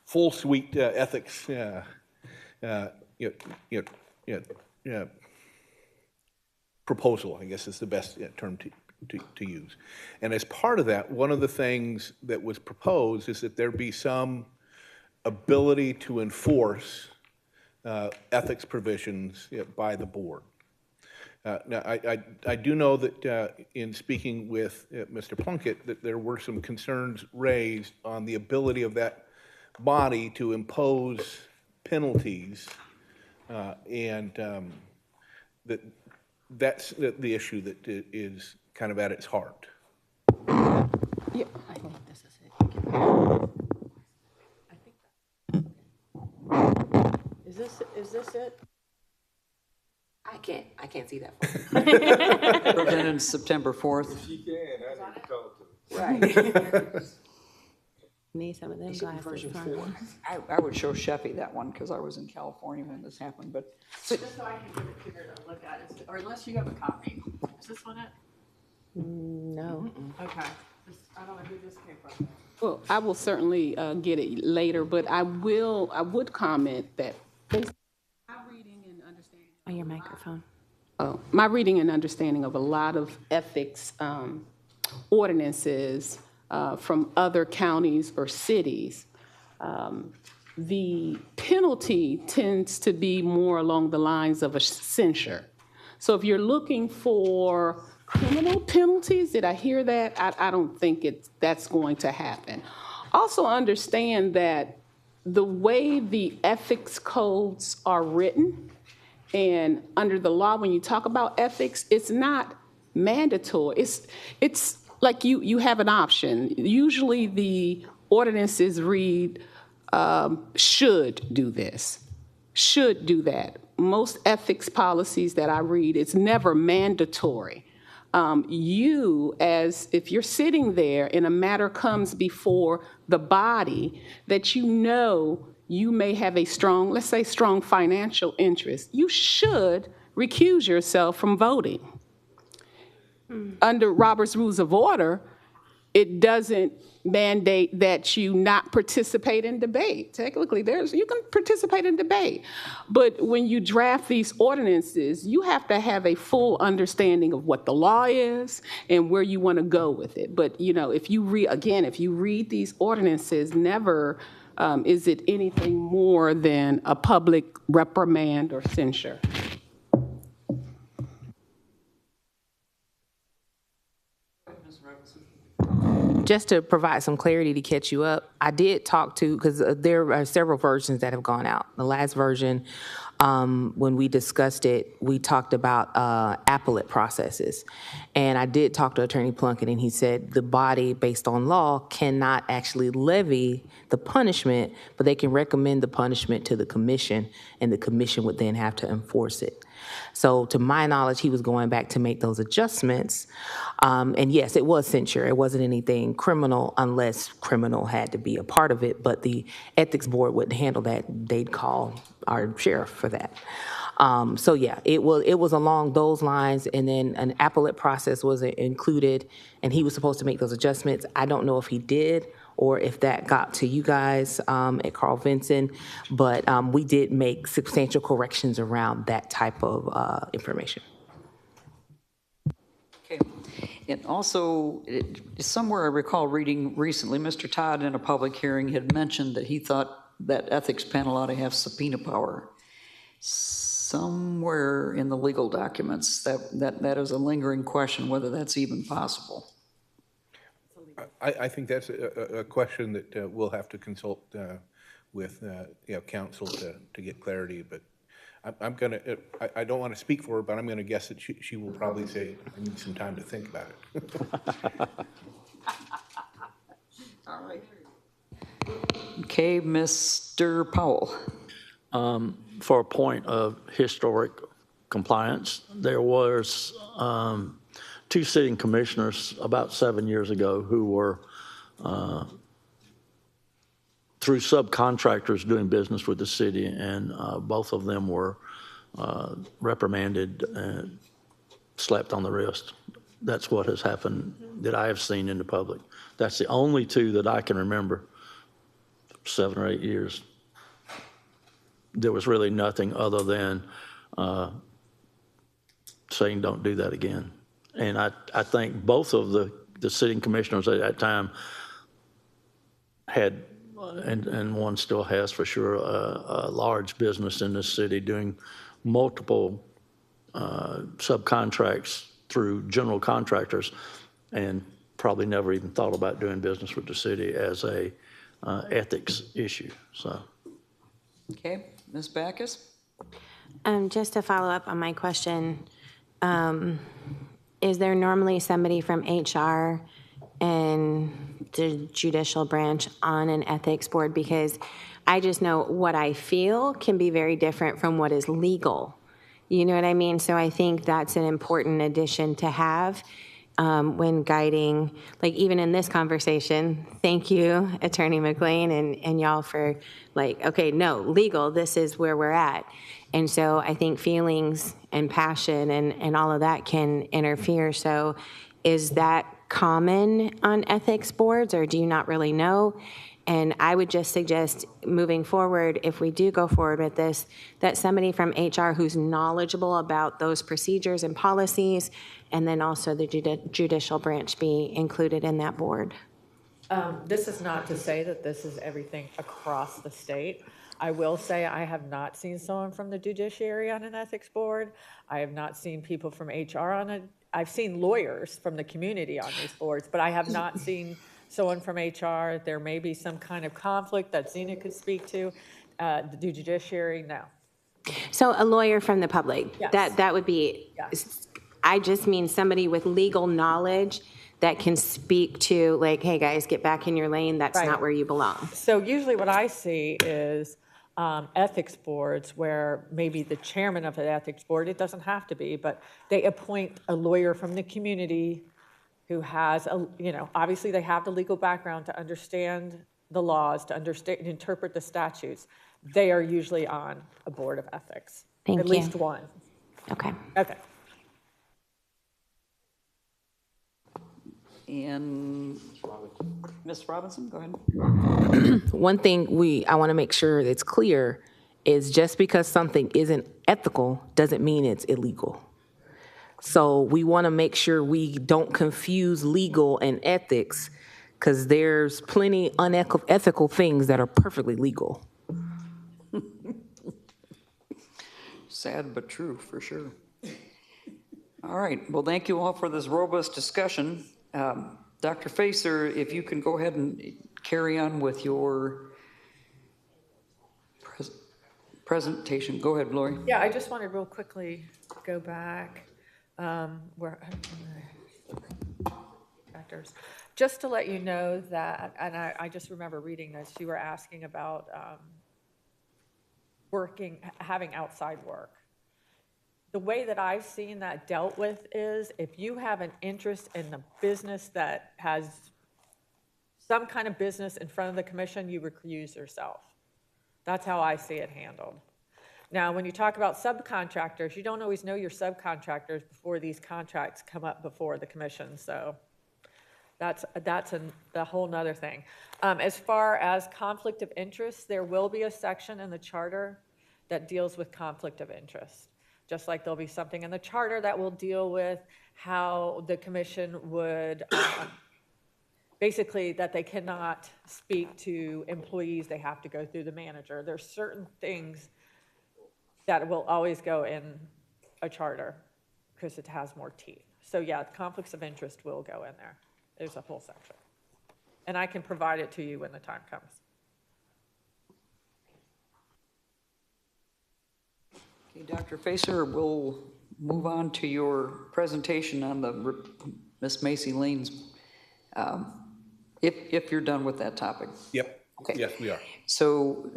full suite ethics proposal, I guess is the best term to use. And as part of that, one of the things that was proposed is that there be some ability to enforce ethics provisions by the board. Now, I do know that in speaking with Mr. Plunkett, that there were some concerns raised on the ability of that body to impose penalties, and that's the issue that is kind of at its heart. Yeah, I think this is it. Is this it? I can't see that. Presented September 4th. If you can, I need to talk to Right. Need some of them glasses. I would show Sheffy that one because I was in California when this happened, but. Just so I can give it to her to look at it, or unless you have a copy. Is this one it? No. Okay. I don't know who this came from. Well, I will certainly get it later, but I would comment that based on my reading and understanding. Oh, your microphone. My reading and understanding of a lot of ethics ordinances from other counties or cities, the penalty tends to be more along the lines of a censure. So if you're looking for criminal penalties, did I hear that? I don't think that's going to happen. Also understand that the way the ethics codes are written, and under the law, when you talk about ethics, it's not mandatory. It's like you have an option. Usually the ordinances read, should do this, should do that. Most ethics policies that I read, it's never mandatory. If you're sitting there and a matter comes before the body that you may have a strong, let's say strong financial interest, you should recuse yourself from voting. Under Robert's Rules of Order, it doesn't mandate that you not participate in debate. Technically, you can participate in debate. But when you draft these ordinances, you have to have a full understanding of what the law is and where you want to go with it. But, you know, if you read these ordinances, never is it anything more than a public reprimand or censure. Just to provide some clarity to catch you up, I did talk to, because there are several versions that have gone out. The last version, when we discussed it, we talked about appellate processes. And I did talk to Attorney Plunkett, and he said the body, based on law, cannot actually levy the punishment, but they can recommend the punishment to the commission, and the commission would then have to enforce it. So to my knowledge, he was going back to make those adjustments. And yes, it was censure. It wasn't anything criminal unless criminal had to be a part of it, but the ethics board wouldn't handle that. They'd call our sheriff for that. So yeah, it was along those lines, and then an appellate process was included, and he was supposed to make those adjustments. I don't know if he did, or if that got to you guys at Carl Vinson, but we did make substantial corrections around that type of information. Okay. And also, somewhere I recall reading recently, Mr. Todd in a public hearing had mentioned that he thought that ethics panel ought to have subpoena power. Somewhere in the legal documents, that is a lingering question, whether that's even possible. I think that's a question that we'll have to consult with counsel to get clarity. But I don't want to speak for her, but I'm going to guess that she will probably say, I need some time to think about it. All right. Okay, Mr. Powell. For a point of historic compliance, there was two sitting commissioners about 7 years ago who were, through subcontractors, doing business with the city, and both of them were reprimanded and slapped on the wrist. That's what has happened that I have seen in the public. That's the only two that I can remember, 7 or 8 years. There was really nothing other than saying don't do that again. And I think both of the sitting commissioners at that time had, and one still has for sure, a large business in this city doing multiple subcontracts through general contractors, and probably never even thought about doing business with the city as a ethics issue. So. Okay, Ms. Backus? Just to follow up on my question, is there normally somebody from HR and the judicial branch on an ethics board? Because I just know what I feel can be very different from what is legal. You know what I mean? So I think that's an important addition to have when guiding, like even in this conversation. Thank you, Attorney McLean, and y'all for like, okay, no, legal, this is where we're at. And so I think feelings and passion and all of that can interfere. So is that common on ethics boards, or do you not really know? And I would just suggest moving forward, if we do go forward with this, that somebody from HR who's knowledgeable about those procedures and policies, and then also the judicial branch be included in that board. This is not to say that this is everything across the state. I will say I have not seen someone from the judiciary on an ethics board. I have not seen people from HR on it. I've seen lawyers from the community on these boards, but I have not seen someone from HR. There may be some kind of conflict that Zena could speak to. The judiciary, no. So a lawyer from the public, Yes. that would be, Yes. I just mean somebody with legal knowledge that can speak to, like, hey guys, get back in your lane, that's Right. not where you belong. So usually what I see is ethics boards where maybe the chairman of the ethics board, it doesn't have to be, but they appoint a lawyer from the community who has, obviously they have the legal background to understand the laws, to understand and interpret the statutes, they are usually on a board of ethics. Thank At you. least one. Okay. Okay. And Ms. Robinson, go ahead. One thing I want to make sure it's clear is just because something isn't ethical doesn't mean it's illegal. So we want to make sure we don't confuse legal and ethics, because there's plenty unethical things that are perfectly legal. Sad but true, for sure. All right, well, thank you all for this robust discussion. Dr. Facer, if you can go ahead and carry on with your presentation. Go ahead, Lori. Yeah, I just want to real quickly go back where factors. Just to let you know that, and I just remember reading this, you were asking about having outside work. The way that I've seen that dealt with is if you have an interest in the business that has some kind of business in front of the commission, you recuse yourself. That's how I see it handled. Now, when you talk about subcontractors, you don't always know your subcontractors before these contracts come up before the commission. So that's a whole nother thing. As far as conflict of interest, there will be a section in the charter that deals with conflict of interest. Just like there'll be something in the charter that will deal with how the commission would, basically that they cannot speak to employees, they have to go through the manager. There's certain things that will always go in a charter because it has more teeth. So yeah, conflicts of interest will go in there. There's a whole section. And I can provide it to you when the time comes. Okay, Dr. Facer, we'll move on to your presentation on the Miss Macy Lane's, if you're done with that topic. Yep. Okay. Yes, we are. So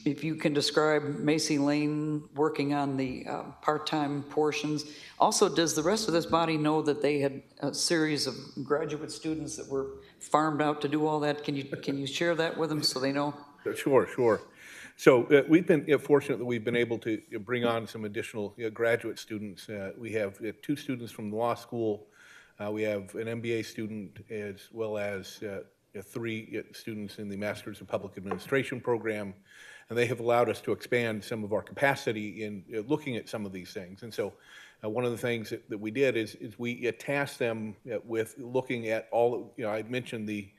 if you can describe Macy Lane working on the part-time portions. Also, does the rest of this body know that they had a series of graduate students that were farmed out to do all that? Can you share that with them so they know? Sure. So we've been fortunate that we've been able to bring on some additional graduate students. We have 2 students from the law school. We have an MBA student as well as 3 students in the Masters of Public Administration program. And they have allowed us to expand some of our capacity in looking at some of these things. And so one of the things that we did is we tasked them with looking at all, I mentioned the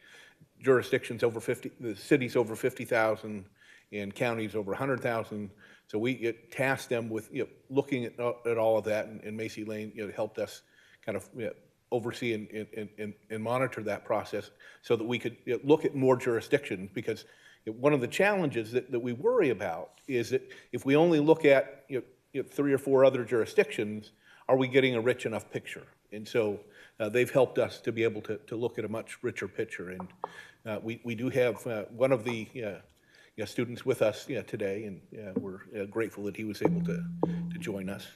jurisdictions over 50, the cities over 50,000 and counties over 100,000. So we tasked them with looking at all of that, and Macy Lane helped us kind of oversee and monitor that process so that we could look at more jurisdictions, because one of the challenges that we worry about is that if we only look at 3 or 4 other jurisdictions, are we getting a rich enough picture? And so they've helped us to be able to look at a much richer picture. And we do have one of the students with us today, and we're grateful that he was able to join us.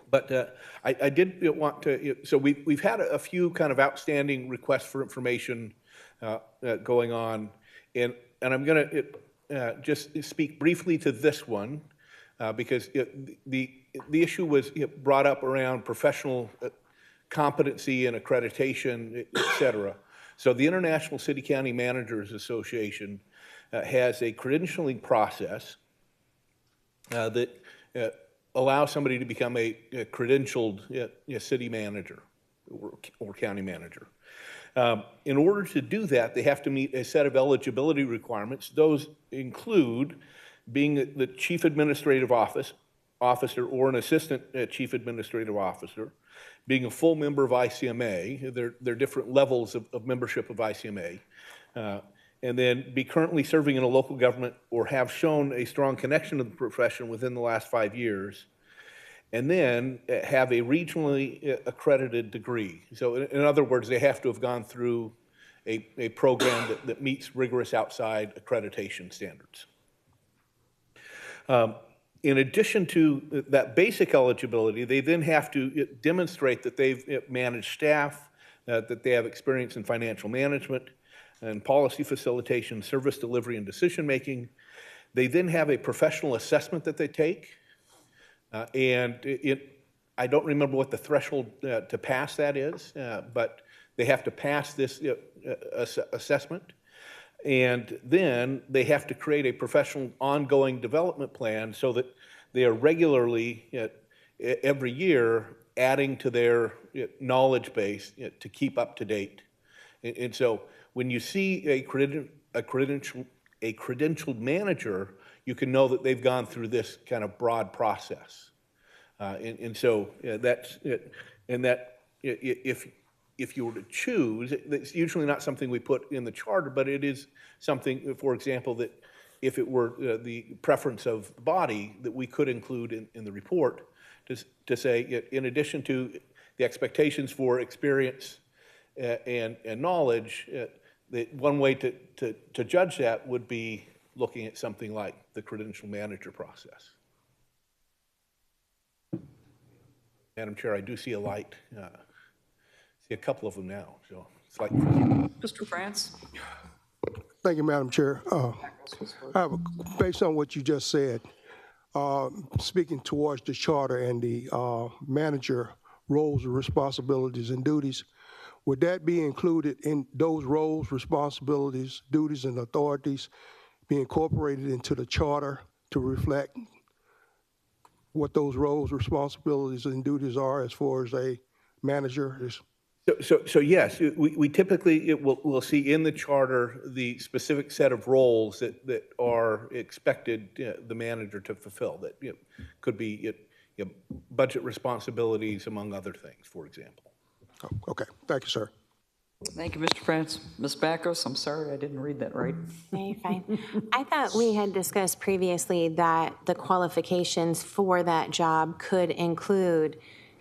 But I did want to, so we've had a few kind of outstanding requests for information going on, and I'm going to just speak briefly to this one because the issue was brought up around professional competency and accreditation, et cetera. So the International City County Managers Association has a credentialing process that allows somebody to become a credentialed city manager or county manager. In order to do that, they have to meet a set of eligibility requirements. Those include being the chief administrative officer or an assistant chief administrative officer, being a full member of ICMA. There are different levels of membership of ICMA. And then be currently serving in a local government or have shown a strong connection to the profession within the last 5 years, and then have a regionally accredited degree. So in other words, they have to have gone through a program that meets rigorous outside accreditation standards. In addition to that basic eligibility, they then have to demonstrate that they've managed staff, that they have experience in financial management, and policy facilitation, service delivery, and decision-making. They then have a professional assessment that they take, I don't remember what the threshold to pass that is, but they have to pass this assessment. And then they have to create a professional ongoing development plan so that they are regularly, every year, adding to their knowledge base to keep up to date. And so when you see a credentialed manager, you can know that they've gone through this kind of broad process. So that's it. And that if you were to choose, it's usually not something we put in the charter, but it is something, for example, that if it were the preference of the body, that we could include in the report to say, in addition to the expectations for experience and knowledge, that one way to judge that would be looking at something like the credential manager process. Madam Chair, I do see a light. See a couple of them now, so it's like. Mr. France? Thank you, Madam Chair. Based on what you just said, speaking towards the charter and the manager roles, responsibilities, and duties, would that be included in those roles, responsibilities, duties, and authorities be incorporated into the charter to reflect what those roles, responsibilities, and duties are as far as a manager is? So yes, we typically we'll see in the charter the specific set of roles that are expected the manager to fulfill. That could be budget responsibilities, among other things, for example. Oh, okay, thank you, sir. Thank you, Mr. France. Ms. Backus, I'm sorry I didn't read that right. No, you're fine. I thought we had discussed previously that the qualifications for that job could include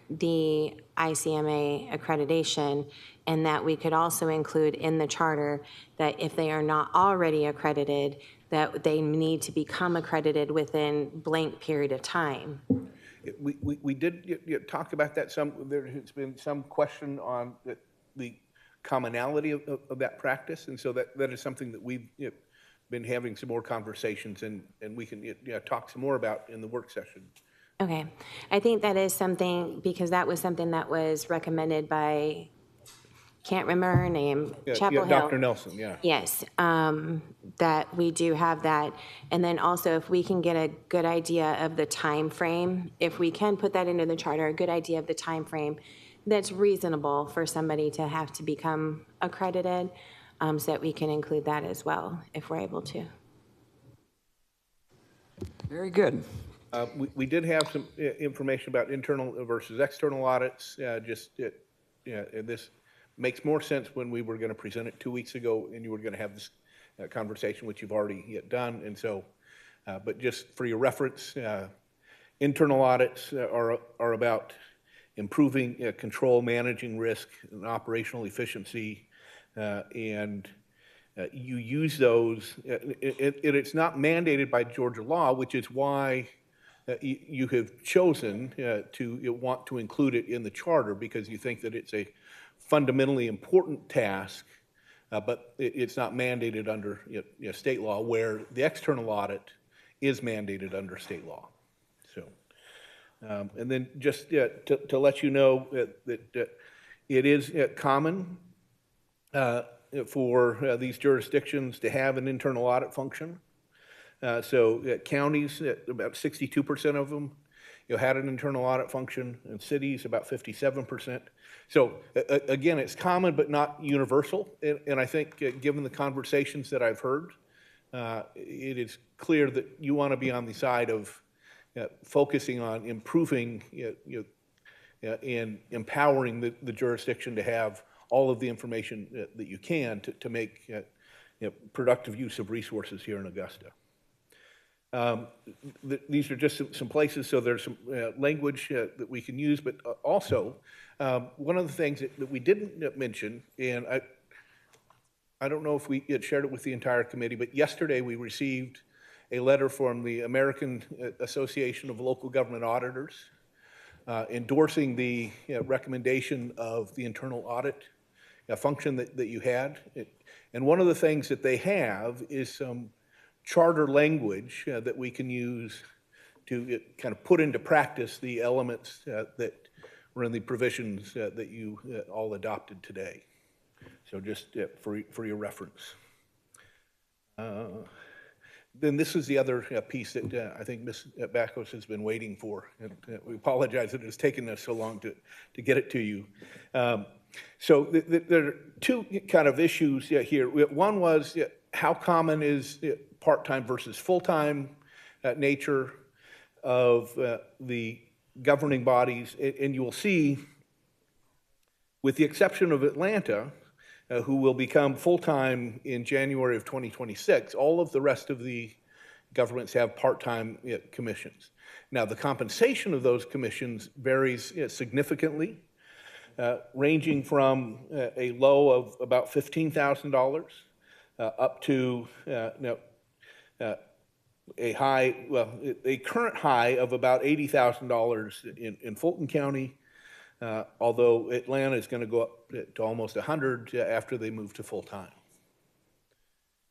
the ICMA accreditation, and that we could also include in the charter that if they are not already accredited, that they need to become accredited within blank period of time. We did talk about that some. There has been some question on the commonality of that practice, and so that is something that we've been having some more conversations, and we can talk some more about in the work session. Okay, I think that is something, because that was something that was recommended by, can't remember her name, Chapel Hill. Dr. Nelson, yeah. Yes, that we do have that. And then also, if we can get a good idea of the time frame, if we can put that into the charter, a good idea of the time frame that's reasonable for somebody to have to become accredited, so that we can include that as well, if we're able to. Very good. We did have some information about internal versus external audits. This makes more sense when we were going to present it 2 weeks ago, and you were going to have this conversation, which you've already done. And so, but just for your reference, internal audits are about improving control, managing risk, and operational efficiency, and you use those. It's not mandated by Georgia law, which is why you have chosen to want to include it in the charter, because you think that it's a fundamentally important task, but it's not mandated under state law, where the external audit is mandated under state law. So, and then just to let you know that it is common for these jurisdictions to have an internal audit function. So counties, about 62% of them, had an internal audit function, and cities, about 57%. So again, it's common but not universal. And I think given the conversations that I've heard, it is clear that you want to be on the side of focusing on improving and empowering the jurisdiction to have all of the information that you can to make productive use of resources here in Augusta. These are just some places, so there's some language that we can use, but also one of the things that we didn't mention, and I don't know if we had shared it with the entire committee, but yesterday we received a letter from the American Association of Local Government Auditors endorsing the recommendation of the Internal Audit function that you had. And one of the things that they have is some charter language that we can use to kind of put into practice the elements that were in the provisions that you all adopted today. So just for your reference. Then this is the other piece that I think Ms. Backus has been waiting for. And we apologize that it's taken us so long to get it to you. So there are two kind of issues here. One was how common is part-time versus full-time nature of the governing bodies. And you will see, with the exception of Atlanta, who will become full-time in January of 2026, all of the rest of the governments have part-time commissions. Now, the compensation of those commissions varies significantly, ranging from a low of about $15,000 up to a high, well, a current high of about $80,000 in Fulton County, although Atlanta is going to go up to almost 100 after they move to full-time.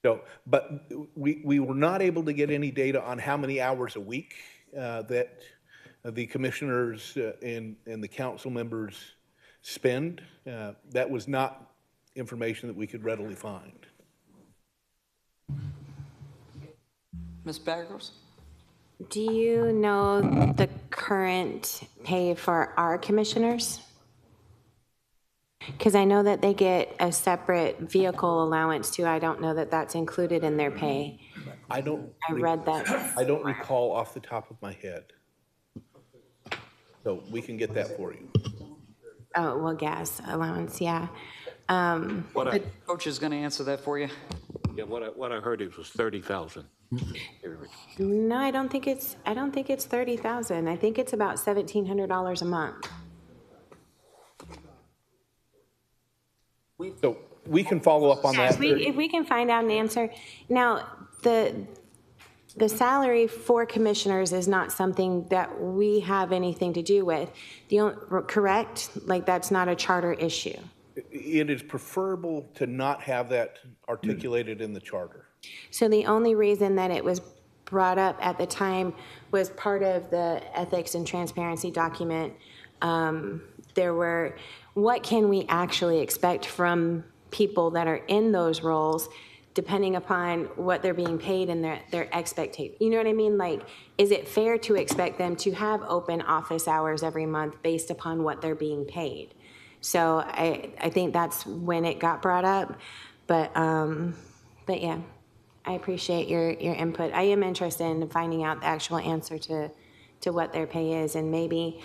So, but we were not able to get any data on how many hours a week that the commissioners and the council members spend. That was not information that we could readily find. Ms. Baggers? Do you know the current pay for our commissioners? Because I know that they get a separate vehicle allowance too. I don't know that that's included in their pay. I read that. I don't recall off the top of my head. So we can get that for you. Oh, well, gas allowance, yeah. Coach is going to answer that for you. Yeah, what I heard it was 30,000. No, I don't think it's 30,000. I think it's about $1,700 a month. So we can follow up on that. If we can find out an answer. Now, the salary for commissioners is not something that we have anything to do with. Correct? Like, that's not a charter issue. It is preferable to not have that articulated in the charter. So the only reason that it was brought up at the time was part of the ethics and transparency document. There were, what can we actually expect from people that are in those roles, depending upon what they're being paid and their expectation. You know what I mean? Like, is it fair to expect them to have open office hours every month based upon what they're being paid? So I think that's when it got brought up. But yeah, I appreciate your input. I am interested in finding out the actual answer to what their pay is, and maybe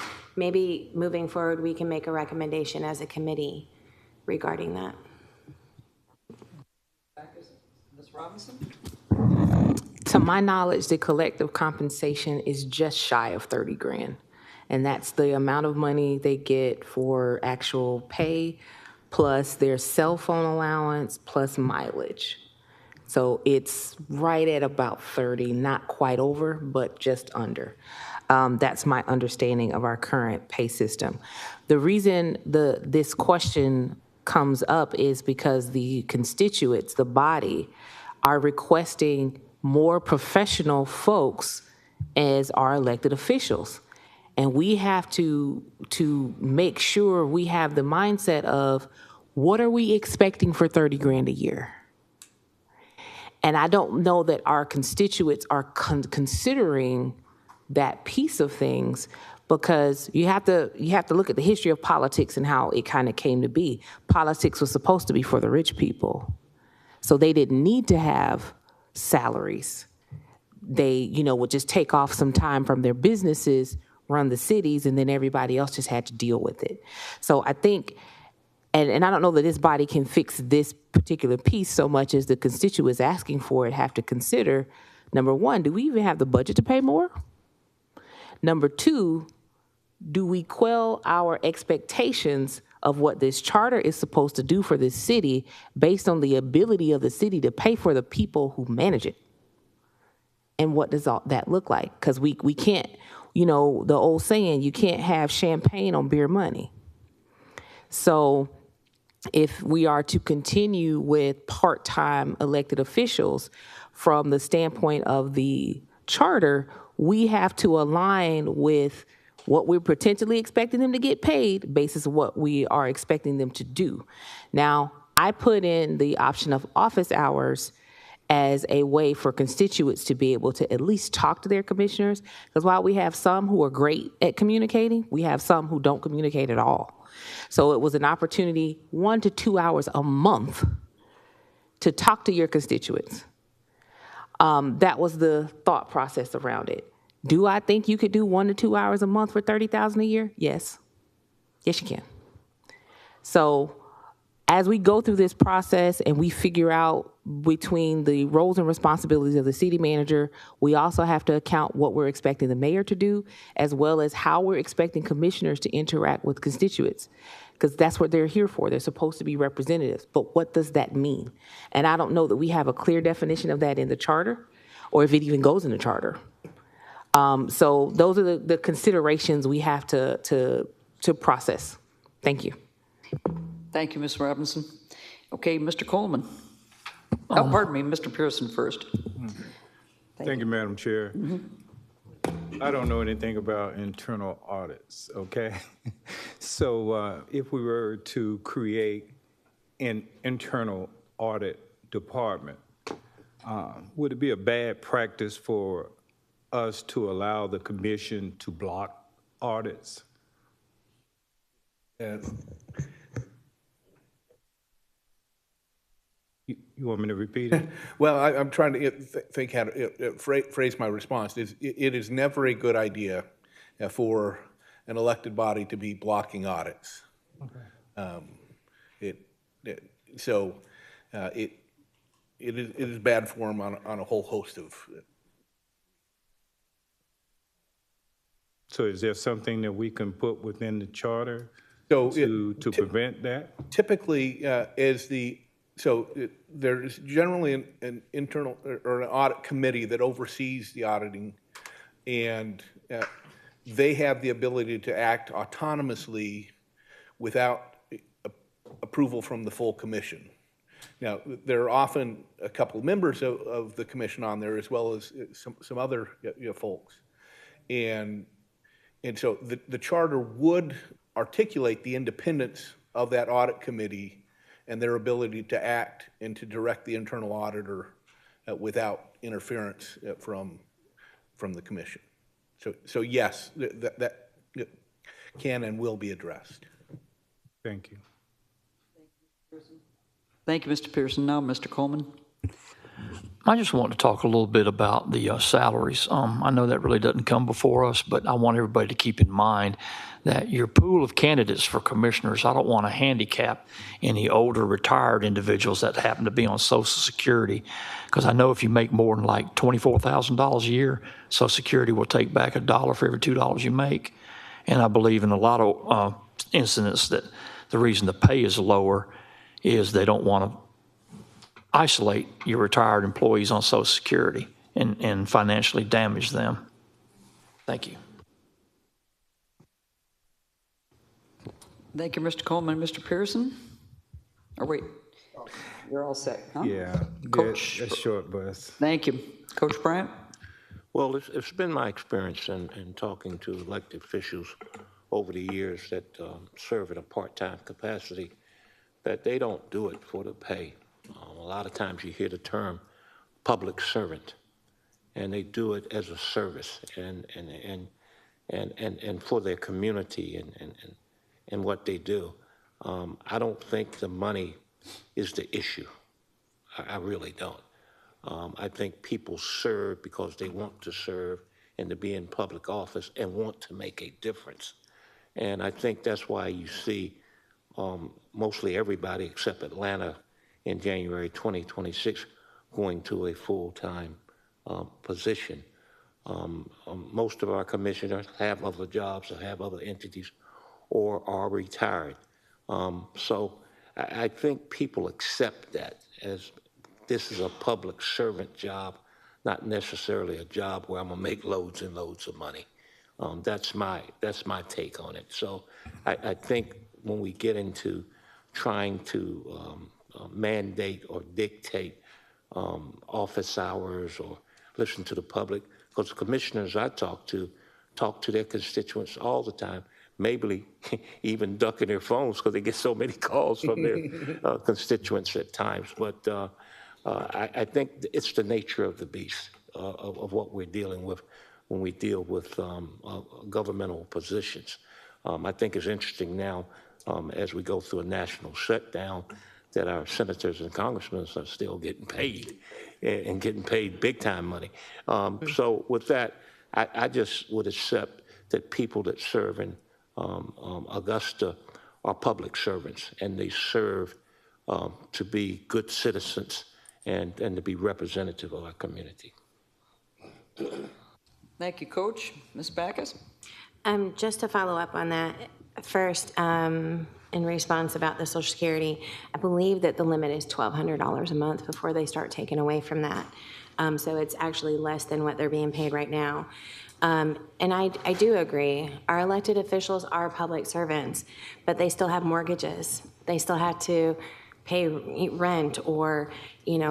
moving forward we can make a recommendation as a committee regarding that. Ms. Robinson? To my knowledge, the collective compensation is just shy of 30 grand. And that's the amount of money they get for actual pay, plus their cell phone allowance, plus mileage. So it's right at about 30, not quite over, but just under. That's my understanding of our current pay system. The reason this question comes up is because the constituents, the body, are requesting more professional folks as our elected officials. And we have to make sure we have the mindset of, what are we expecting for 30 grand a year? And I don't know that our constituents are considering that piece of things, because you have to look at the history of politics and how it kind of came to be. Politics was supposed to be for the rich people. So they didn't need to have salaries. They, would just take off some time from their businesses, run the cities, and then everybody else just had to deal with it. So I think, and I don't know that this body can fix this particular piece so much as the constituents asking for it have to consider, number one, do we even have the budget to pay more? Number two, do we quell our expectations of what this charter is supposed to do for this city based on the ability of the city to pay for the people who manage it? And what does all that look like? Because we can't, the old saying, you can't have champagne on beer money. So if we are to continue with part-time elected officials from the standpoint of the charter, we have to align with what we're potentially expecting them to get paid basis of what we are expecting them to do. Now, I put in the option of office hours as a way for constituents to be able to at least talk to their commissioners, because while we have some who are great at communicating, we have some who don't communicate at all. So it was an opportunity, 1 to 2 hours a month, to talk to your constituents. That was the thought process around it. Do I think you could do 1 to 2 hours a month for $30,000 a year? Yes. Yes, you can. So as we go through this process and we figure out between the roles and responsibilities of the city manager, we also have to account what we're expecting the mayor to do, as well as how we're expecting commissioners to interact with constituents, because that's what they're here for. They're supposed to be representatives. But what does that mean? And I don't know that we have a clear definition of that in the charter, or if it even goes in the charter. So those are the considerations we have to process. Thank you. Thank you, Ms. Robinson. Okay, Mr. Coleman. Oh, pardon me, Mr. Pearson first. Thank you, Madam Chair. I don't know anything about internal audits, okay? So if we were to create an internal audit department, would it be a bad practice for us to allow the commission to block audits? You want me to repeat it? Well, I'm trying to think how to phrase my response. It is never a good idea for an elected body to be blocking audits. Okay. It is bad form on a whole host of. So is there something that we can put within the charter to prevent that? Typically, there's generally an internal or an audit committee that oversees the auditing, and they have the ability to act autonomously without approval from the full commission. Now, there are often a couple of members of the commission on there, as well as some other folks, and so the charter would articulate the independence of that audit committee and their ability to act and to direct the internal auditor without interference from the commission. So yes, that can and will be addressed. Thank you. Thank you, Mr. Pearson. Now, Mr. Coleman. I just want to talk a little bit about the salaries. I know that really doesn't come before us, but I want everybody to keep in mind that your pool of candidates for commissioners, I don't want to handicap any older retired individuals that happen to be on Social Security, because I know if you make more than like $24,000 a year, Social Security will take back $1 for every $2 you make. And I believe in a lot of incidents that the reason the pay is lower is they don't want to isolate your retired employees on Social Security and financially damage them. Thank you. Thank you, Mr. Coleman. Mr. Pearson? Or wait, you're all set, huh? Yeah, Coach. that's short, Buzz. Thank you. Coach Bryant? Well, it's been my experience in talking to elected officials over the years that serve in a part-time capacity that they don't do it for the pay. A lot of times you hear the term public servant, and they do it as a service and for their community and what they do. I don't think the money is the issue. I really don't. I think people serve because they want to serve and to be in public office and want to make a difference. And I think that's why you see mostly everybody except Atlanta in January 2026 going to a full-time position. Most of our commissioners have other jobs or have other entities or are retired. So I think people accept that as this is a public servant job, not necessarily a job where I'm gonna make loads and loads of money. That's my take on it. So I think when we get into trying to mandate or dictate office hours or listen to the public, because the commissioners I talk to their constituents all the time, maybe even ducking their phones because they get so many calls from their constituents at times. But I think it's the nature of the beast of what we're dealing with when we deal with governmental positions. I think it's interesting now as we go through a national shutdown that our senators and congressmen are still getting paid and getting paid big time money. So with that, I just would accept that people that serve in Augusta are public servants, and they serve to be good citizens and to be representative of our community. Thank you, Coach. Ms. Backus? Just to follow up on that, first, in response about the Social Security, I believe that the limit is $1,200 a month before they start taking away from that. So it's actually less than what they're being paid right now. And I do agree, our elected officials are public servants, but they still have mortgages. They still have to pay rent or,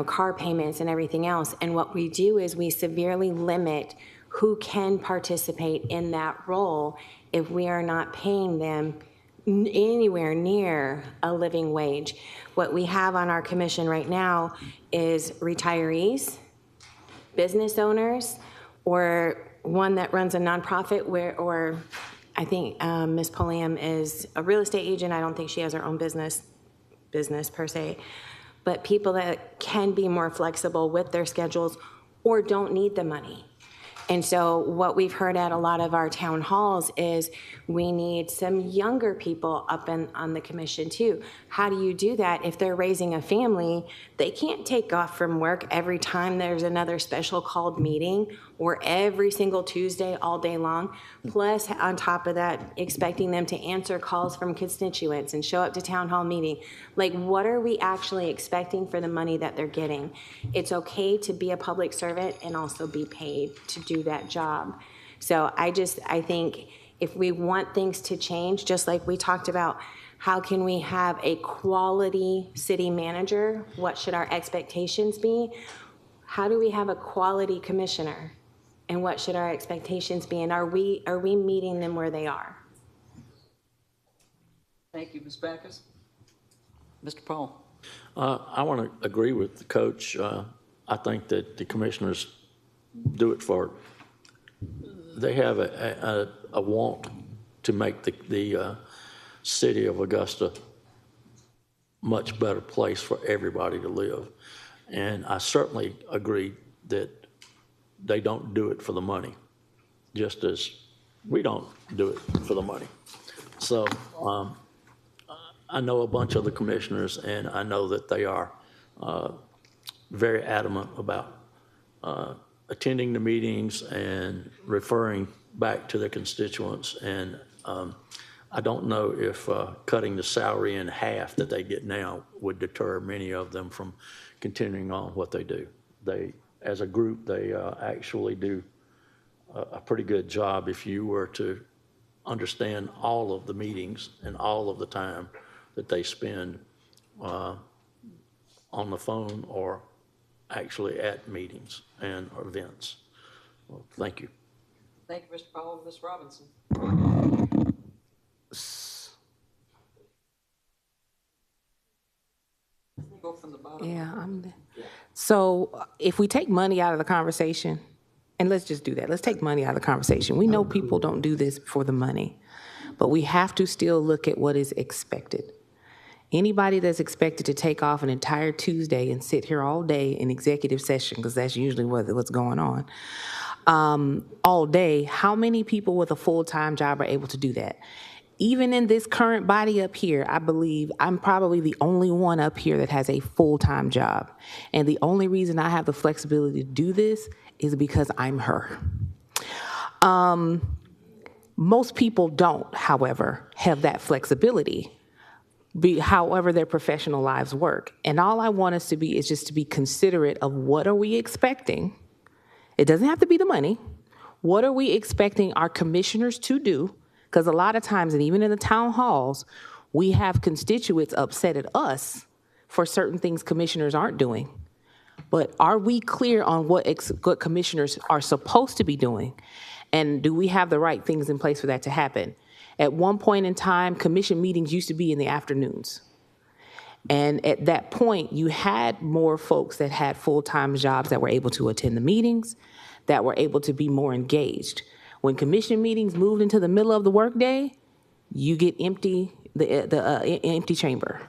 car payments and everything else. And what we do is we severely limit who can participate in that role if we are not paying them anywhere near a living wage. What we have on our commission right now is retirees, business owners, or one that runs a nonprofit or I think Ms. Pulliam is a real estate agent. I don't think she has her own business per se, but people that can be more flexible with their schedules or don't need the money. And so what we've heard at a lot of our town halls is we need some younger people up on the commission too. How do you do that? If they're raising a family, they can't take off from work every time there's another special called meeting or every single Tuesday all day long. Plus, on top of that, expecting them to answer calls from constituents and show up to town hall meeting. Like, what are we actually expecting for the money that they're getting? It's okay to be a public servant and also be paid to do that job. So I think if we want things to change, just like we talked about, how can we have a quality city manager? What should our expectations be? How do we have a quality commissioner? And what should our expectations be? And are we meeting them where they are? Thank you, Ms. Backus. Mr. Paul? I want to agree with the coach. I think that the commissioners do it they have a want to make the city of Augusta much better place for everybody to live. And I certainly agree that they don't do it for the money, just as we don't do it for the money. So I know a bunch of the commissioners, and I know that they are very adamant about attending the meetings and referring back to their constituents. And I don't know if cutting the salary in half that they get now would deter many of them from continuing on what they do. As a group, they actually do a pretty good job if you were to understand all of the meetings and all of the time that they spend on the phone or actually at meetings and events. Well, thank you. Thank you, Mr. Powell. Ms. Robinson? Go from the bottom. Yeah, so if we take money out of the conversation, and let's just do that. Let's take money out of the conversation. We know people don't do this for the money, but we have to still look at what is expected. Anybody that's expected to take off an entire Tuesday and sit here all day in executive session, because that's usually what's going on, all day, how many people with a full-time job are able to do that? Even in this current body up here, I believe I'm probably the only one up here that has a full-time job. And the only reason I have the flexibility to do this is because I'm her. Most people don't, however, have that flexibility, however their professional lives work. And all I want us to be is just to be considerate of what are we expecting. It doesn't have to be the money. What are we expecting our commissioners to do? Because a lot of times, and even in the town halls, We have constituents upset at us for certain things commissioners aren't doing. But are we clear on what commissioners are supposed to be doing? And do we have the right things in place for that to happen? At one point in time, commission meetings used to be in the afternoons. And at that point, you had more folks that had full-time jobs that were able to attend the meetings, that were able to be more engaged. When commission meetings moved into the middle of the workday, you get empty chamber.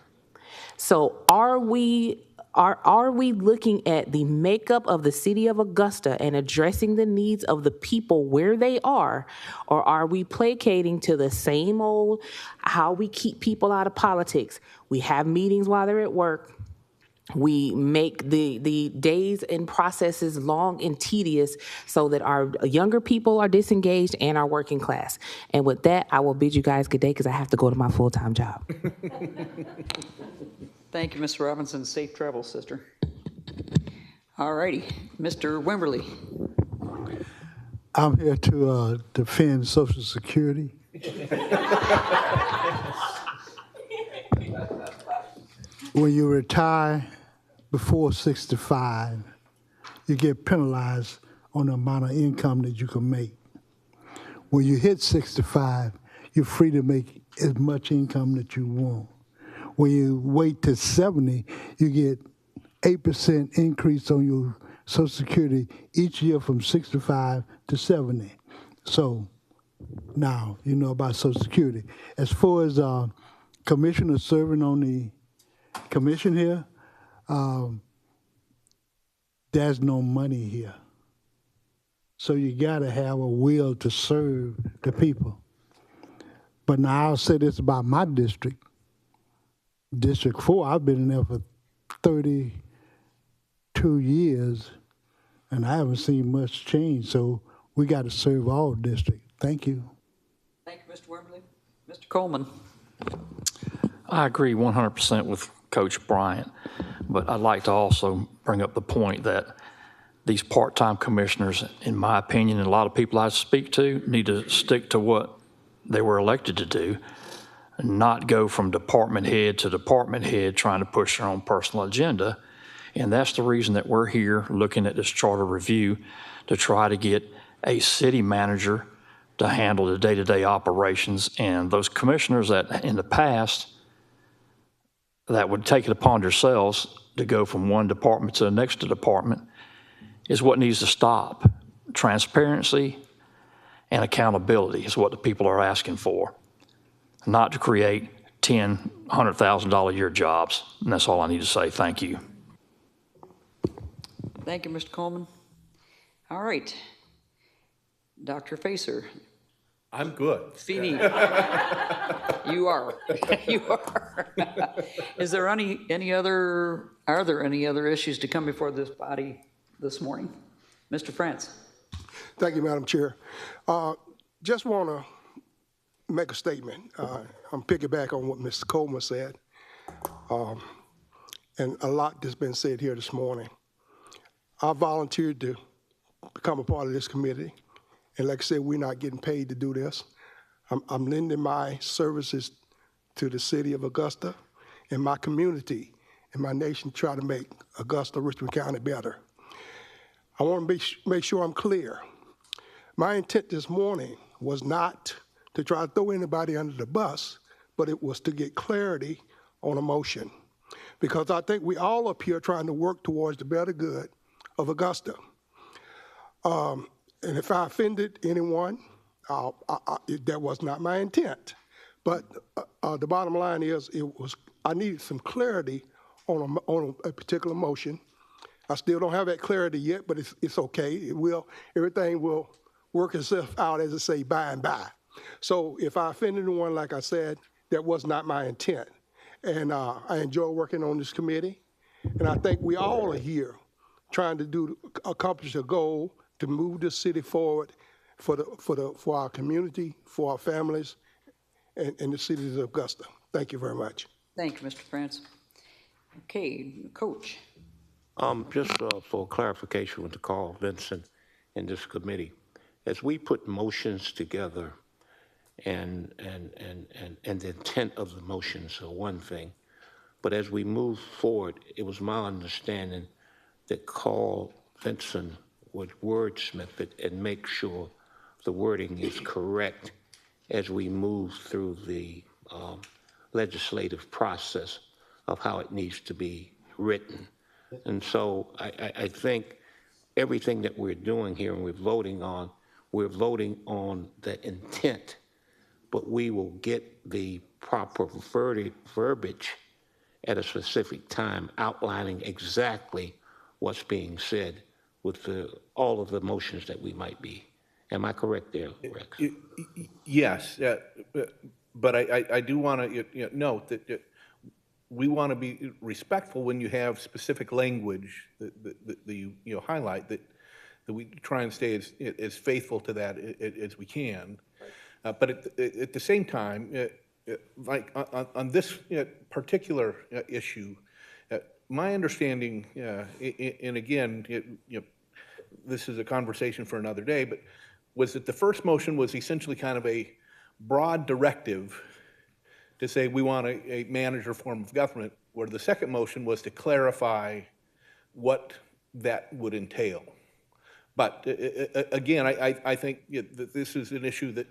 So are we looking at the makeup of the city of Augusta and addressing the needs of the people where they are, or are we placating to the same old how we keep people out of politics? We have meetings while they're at work. We make the days and processes long and tedious so that our younger people are disengaged and our working class. And with that, I will bid you guys good day because I have to go to my full-time job. Thank you, Mr. Robinson. Safe travel, sister. All righty, Mr. Wimberly. I'm here to defend Social Security. When you retire before 65, you get penalized on the amount of income that you can make. When you hit 65, you're free to make as much income that you want. When you wait to 70, you get 8% increase on your Social Security each year from 65 to 70. So now you know about Social Security. As far as commissioners serving on the commission here, there's no money here. So you gotta have a will to serve the people. But now I'll say this about my district. District 4, I've been in there for 32 years, and I haven't seen much change, so we got to serve all districts. Thank you. Thank you, Mr. Wimberly. Mr. Coleman. I agree 100% with Coach Bryant, but I'd like to also bring up the point that these part-time commissioners, in my opinion, and a lot of people I speak to, need to stick to what they were elected to do, not go from department head to department head trying to push their own personal agenda. And that's the reason that we're here looking at this charter review, to try to get a city manager to handle the day-to-day operations. And those commissioners that in the past that would take it upon themselves to go from one department to the next department is what needs to stop. Transparency and accountability is what the people are asking for, not to create $10,000, $100,000 a year jobs. And that's all I need to say. Thank you. Thank you, Mr. Coleman. All right. Dr. Facer. I'm good. Feeney. You are. You are. Is there are there any other issues to come before this body this morning? Mr. France. Thank you, Madam Chair. Just want to make a statement. I'm piggyback on what Mr. Coleman said, and a lot that's been said here this morning. I volunteered to become a part of this committee, and like I said, we're not getting paid to do this. I'm lending my services to the city of Augusta and my community and my nation to try to make Augusta, Richmond County better. I want to make sure I'm clear. My intent this morning was not to try to throw anybody under the bus, but it was to get clarity on a motion. Because I think we all up here trying to work towards the better good of Augusta. And if I offended anyone, that was not my intent. But the bottom line is, I needed some clarity on a particular motion. I still don't have that clarity yet, but it's okay. Everything will work itself out, as I say, by and by. So if I offended anyone, like I said, that was not my intent. And I enjoy working on this committee. And I think we all are here trying to accomplish a goal to move this city forward for our community, for our families, and the cities of Augusta. Thank you very much. Thank you, Mr. France. Okay, Coach. Just for clarification with the Carl Vincent and this committee, as we put motions together and the intent of the motions are one thing. But as we move forward, it was my understanding that Carl Vinson would wordsmith it and make sure the wording is correct as we move through the legislative process of how it needs to be written. And so I think everything that we're doing here and we're voting on the intent, but we will get the proper verbiage at a specific time outlining exactly what's being said with all of the motions that we might be. Am I correct there, Rex? Yes, but I do want to note that we want to be respectful when you have specific language that you highlight, that we try and stay as faithful to that as we can. But at the same time, like on this particular issue, my understanding, and again, this is a conversation for another day, but was that the first motion was essentially kind of a broad directive to say we want a manager form of government, where the second motion was to clarify what that would entail. But again, I think that this is an issue that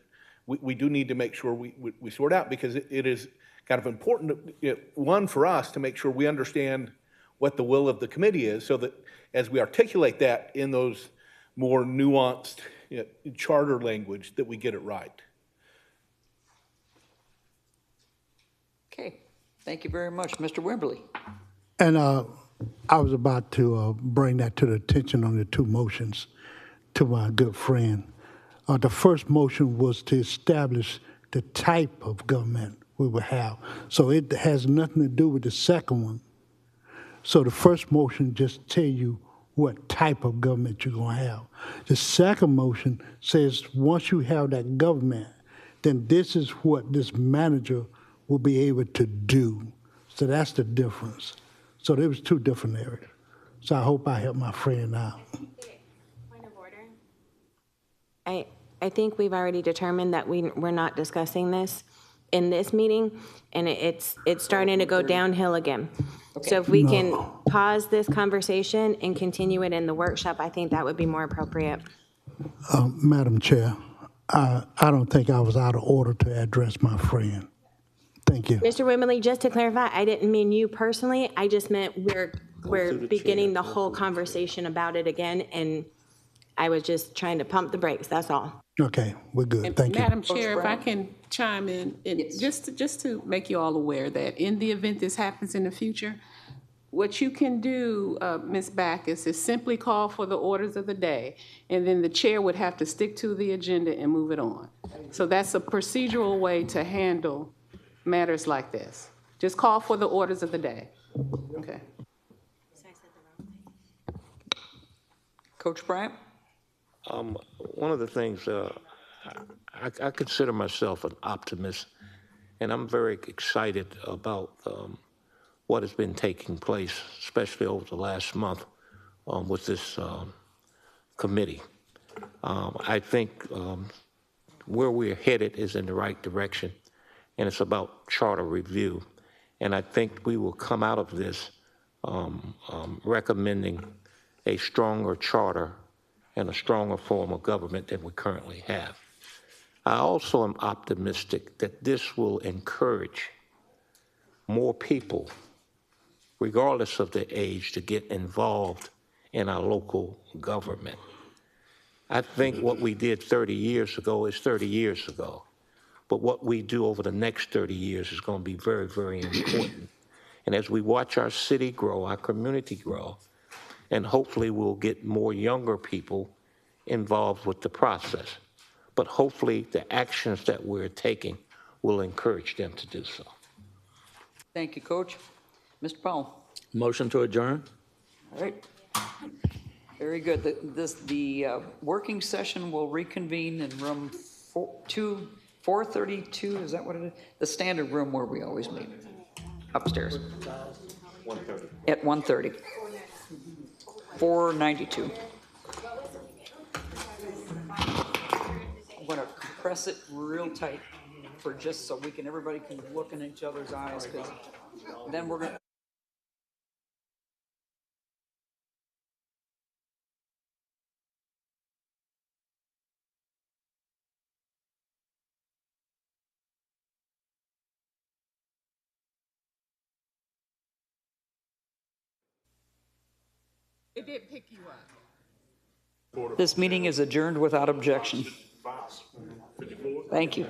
we do need to make sure we sort out, because it is kind of important, one, for us to make sure we understand what the will of the committee is, so that as we articulate that in those more nuanced charter language, that we get it right. Okay, thank you very much. Mr. Wimberly. And I was about to bring that to the attention on the two motions to my good friend. The first motion was to establish the type of government we would have. So it has nothing to do with the second one. So the first motion just tell you what type of government you're going to have. The second motion says once you have that government, then this is what this manager will be able to do. So that's the difference. So there was two different areas. So I hope I helped my friend out. Point of order. I think we've already determined that we're not discussing this in this meeting, and it's starting to go downhill again. Okay. So if we can pause this conversation and continue it in the workshop, I think that would be more appropriate. Madam Chair, I don't think I was out of order to address my friend. Thank you. Mr. Wimberly, just to clarify, I didn't mean you personally. I just meant we're beginning the whole conversation about it again, and I was just trying to pump the brakes, that's all. Okay, we're good. Thank you. Madam Chair, if I can chime in, and yes, just to make you all aware that in the event this happens in the future, what you can do, Ms. Backus, is simply call for the orders of the day, and then the chair would have to stick to the agenda and move it on. So that's a procedural way to handle matters like this. Just call for the orders of the day. Okay. Coach Bryant? One of the things, I consider myself an optimist, and I'm very excited about what has been taking place, especially over the last month with this committee. I think where we're headed is in the right direction, and it's about charter review. And I think we will come out of this recommending a stronger charter and a stronger form of government than we currently have. I also am optimistic that this will encourage more people, regardless of their age, to get involved in our local government. I think what we did 30 years ago is 30 years ago, but what we do over the next 30 years is going to be very, very important. And as we watch our city grow, our community grow, and hopefully we'll get more younger people involved with the process. But hopefully the actions that we're taking will encourage them to do so. Thank you, Coach. Mr. Powell? Motion to adjourn? All right. Very good. The working session will reconvene in room 432, is that what it is? The standard room where we always meet, upstairs. 1:30. At 1:30. 492. I'm going to compress it real tight. for just so we can, everybody can look in each other's eyes, because then we're going to. It did pick you up. This meeting is adjourned without objection. Thank you.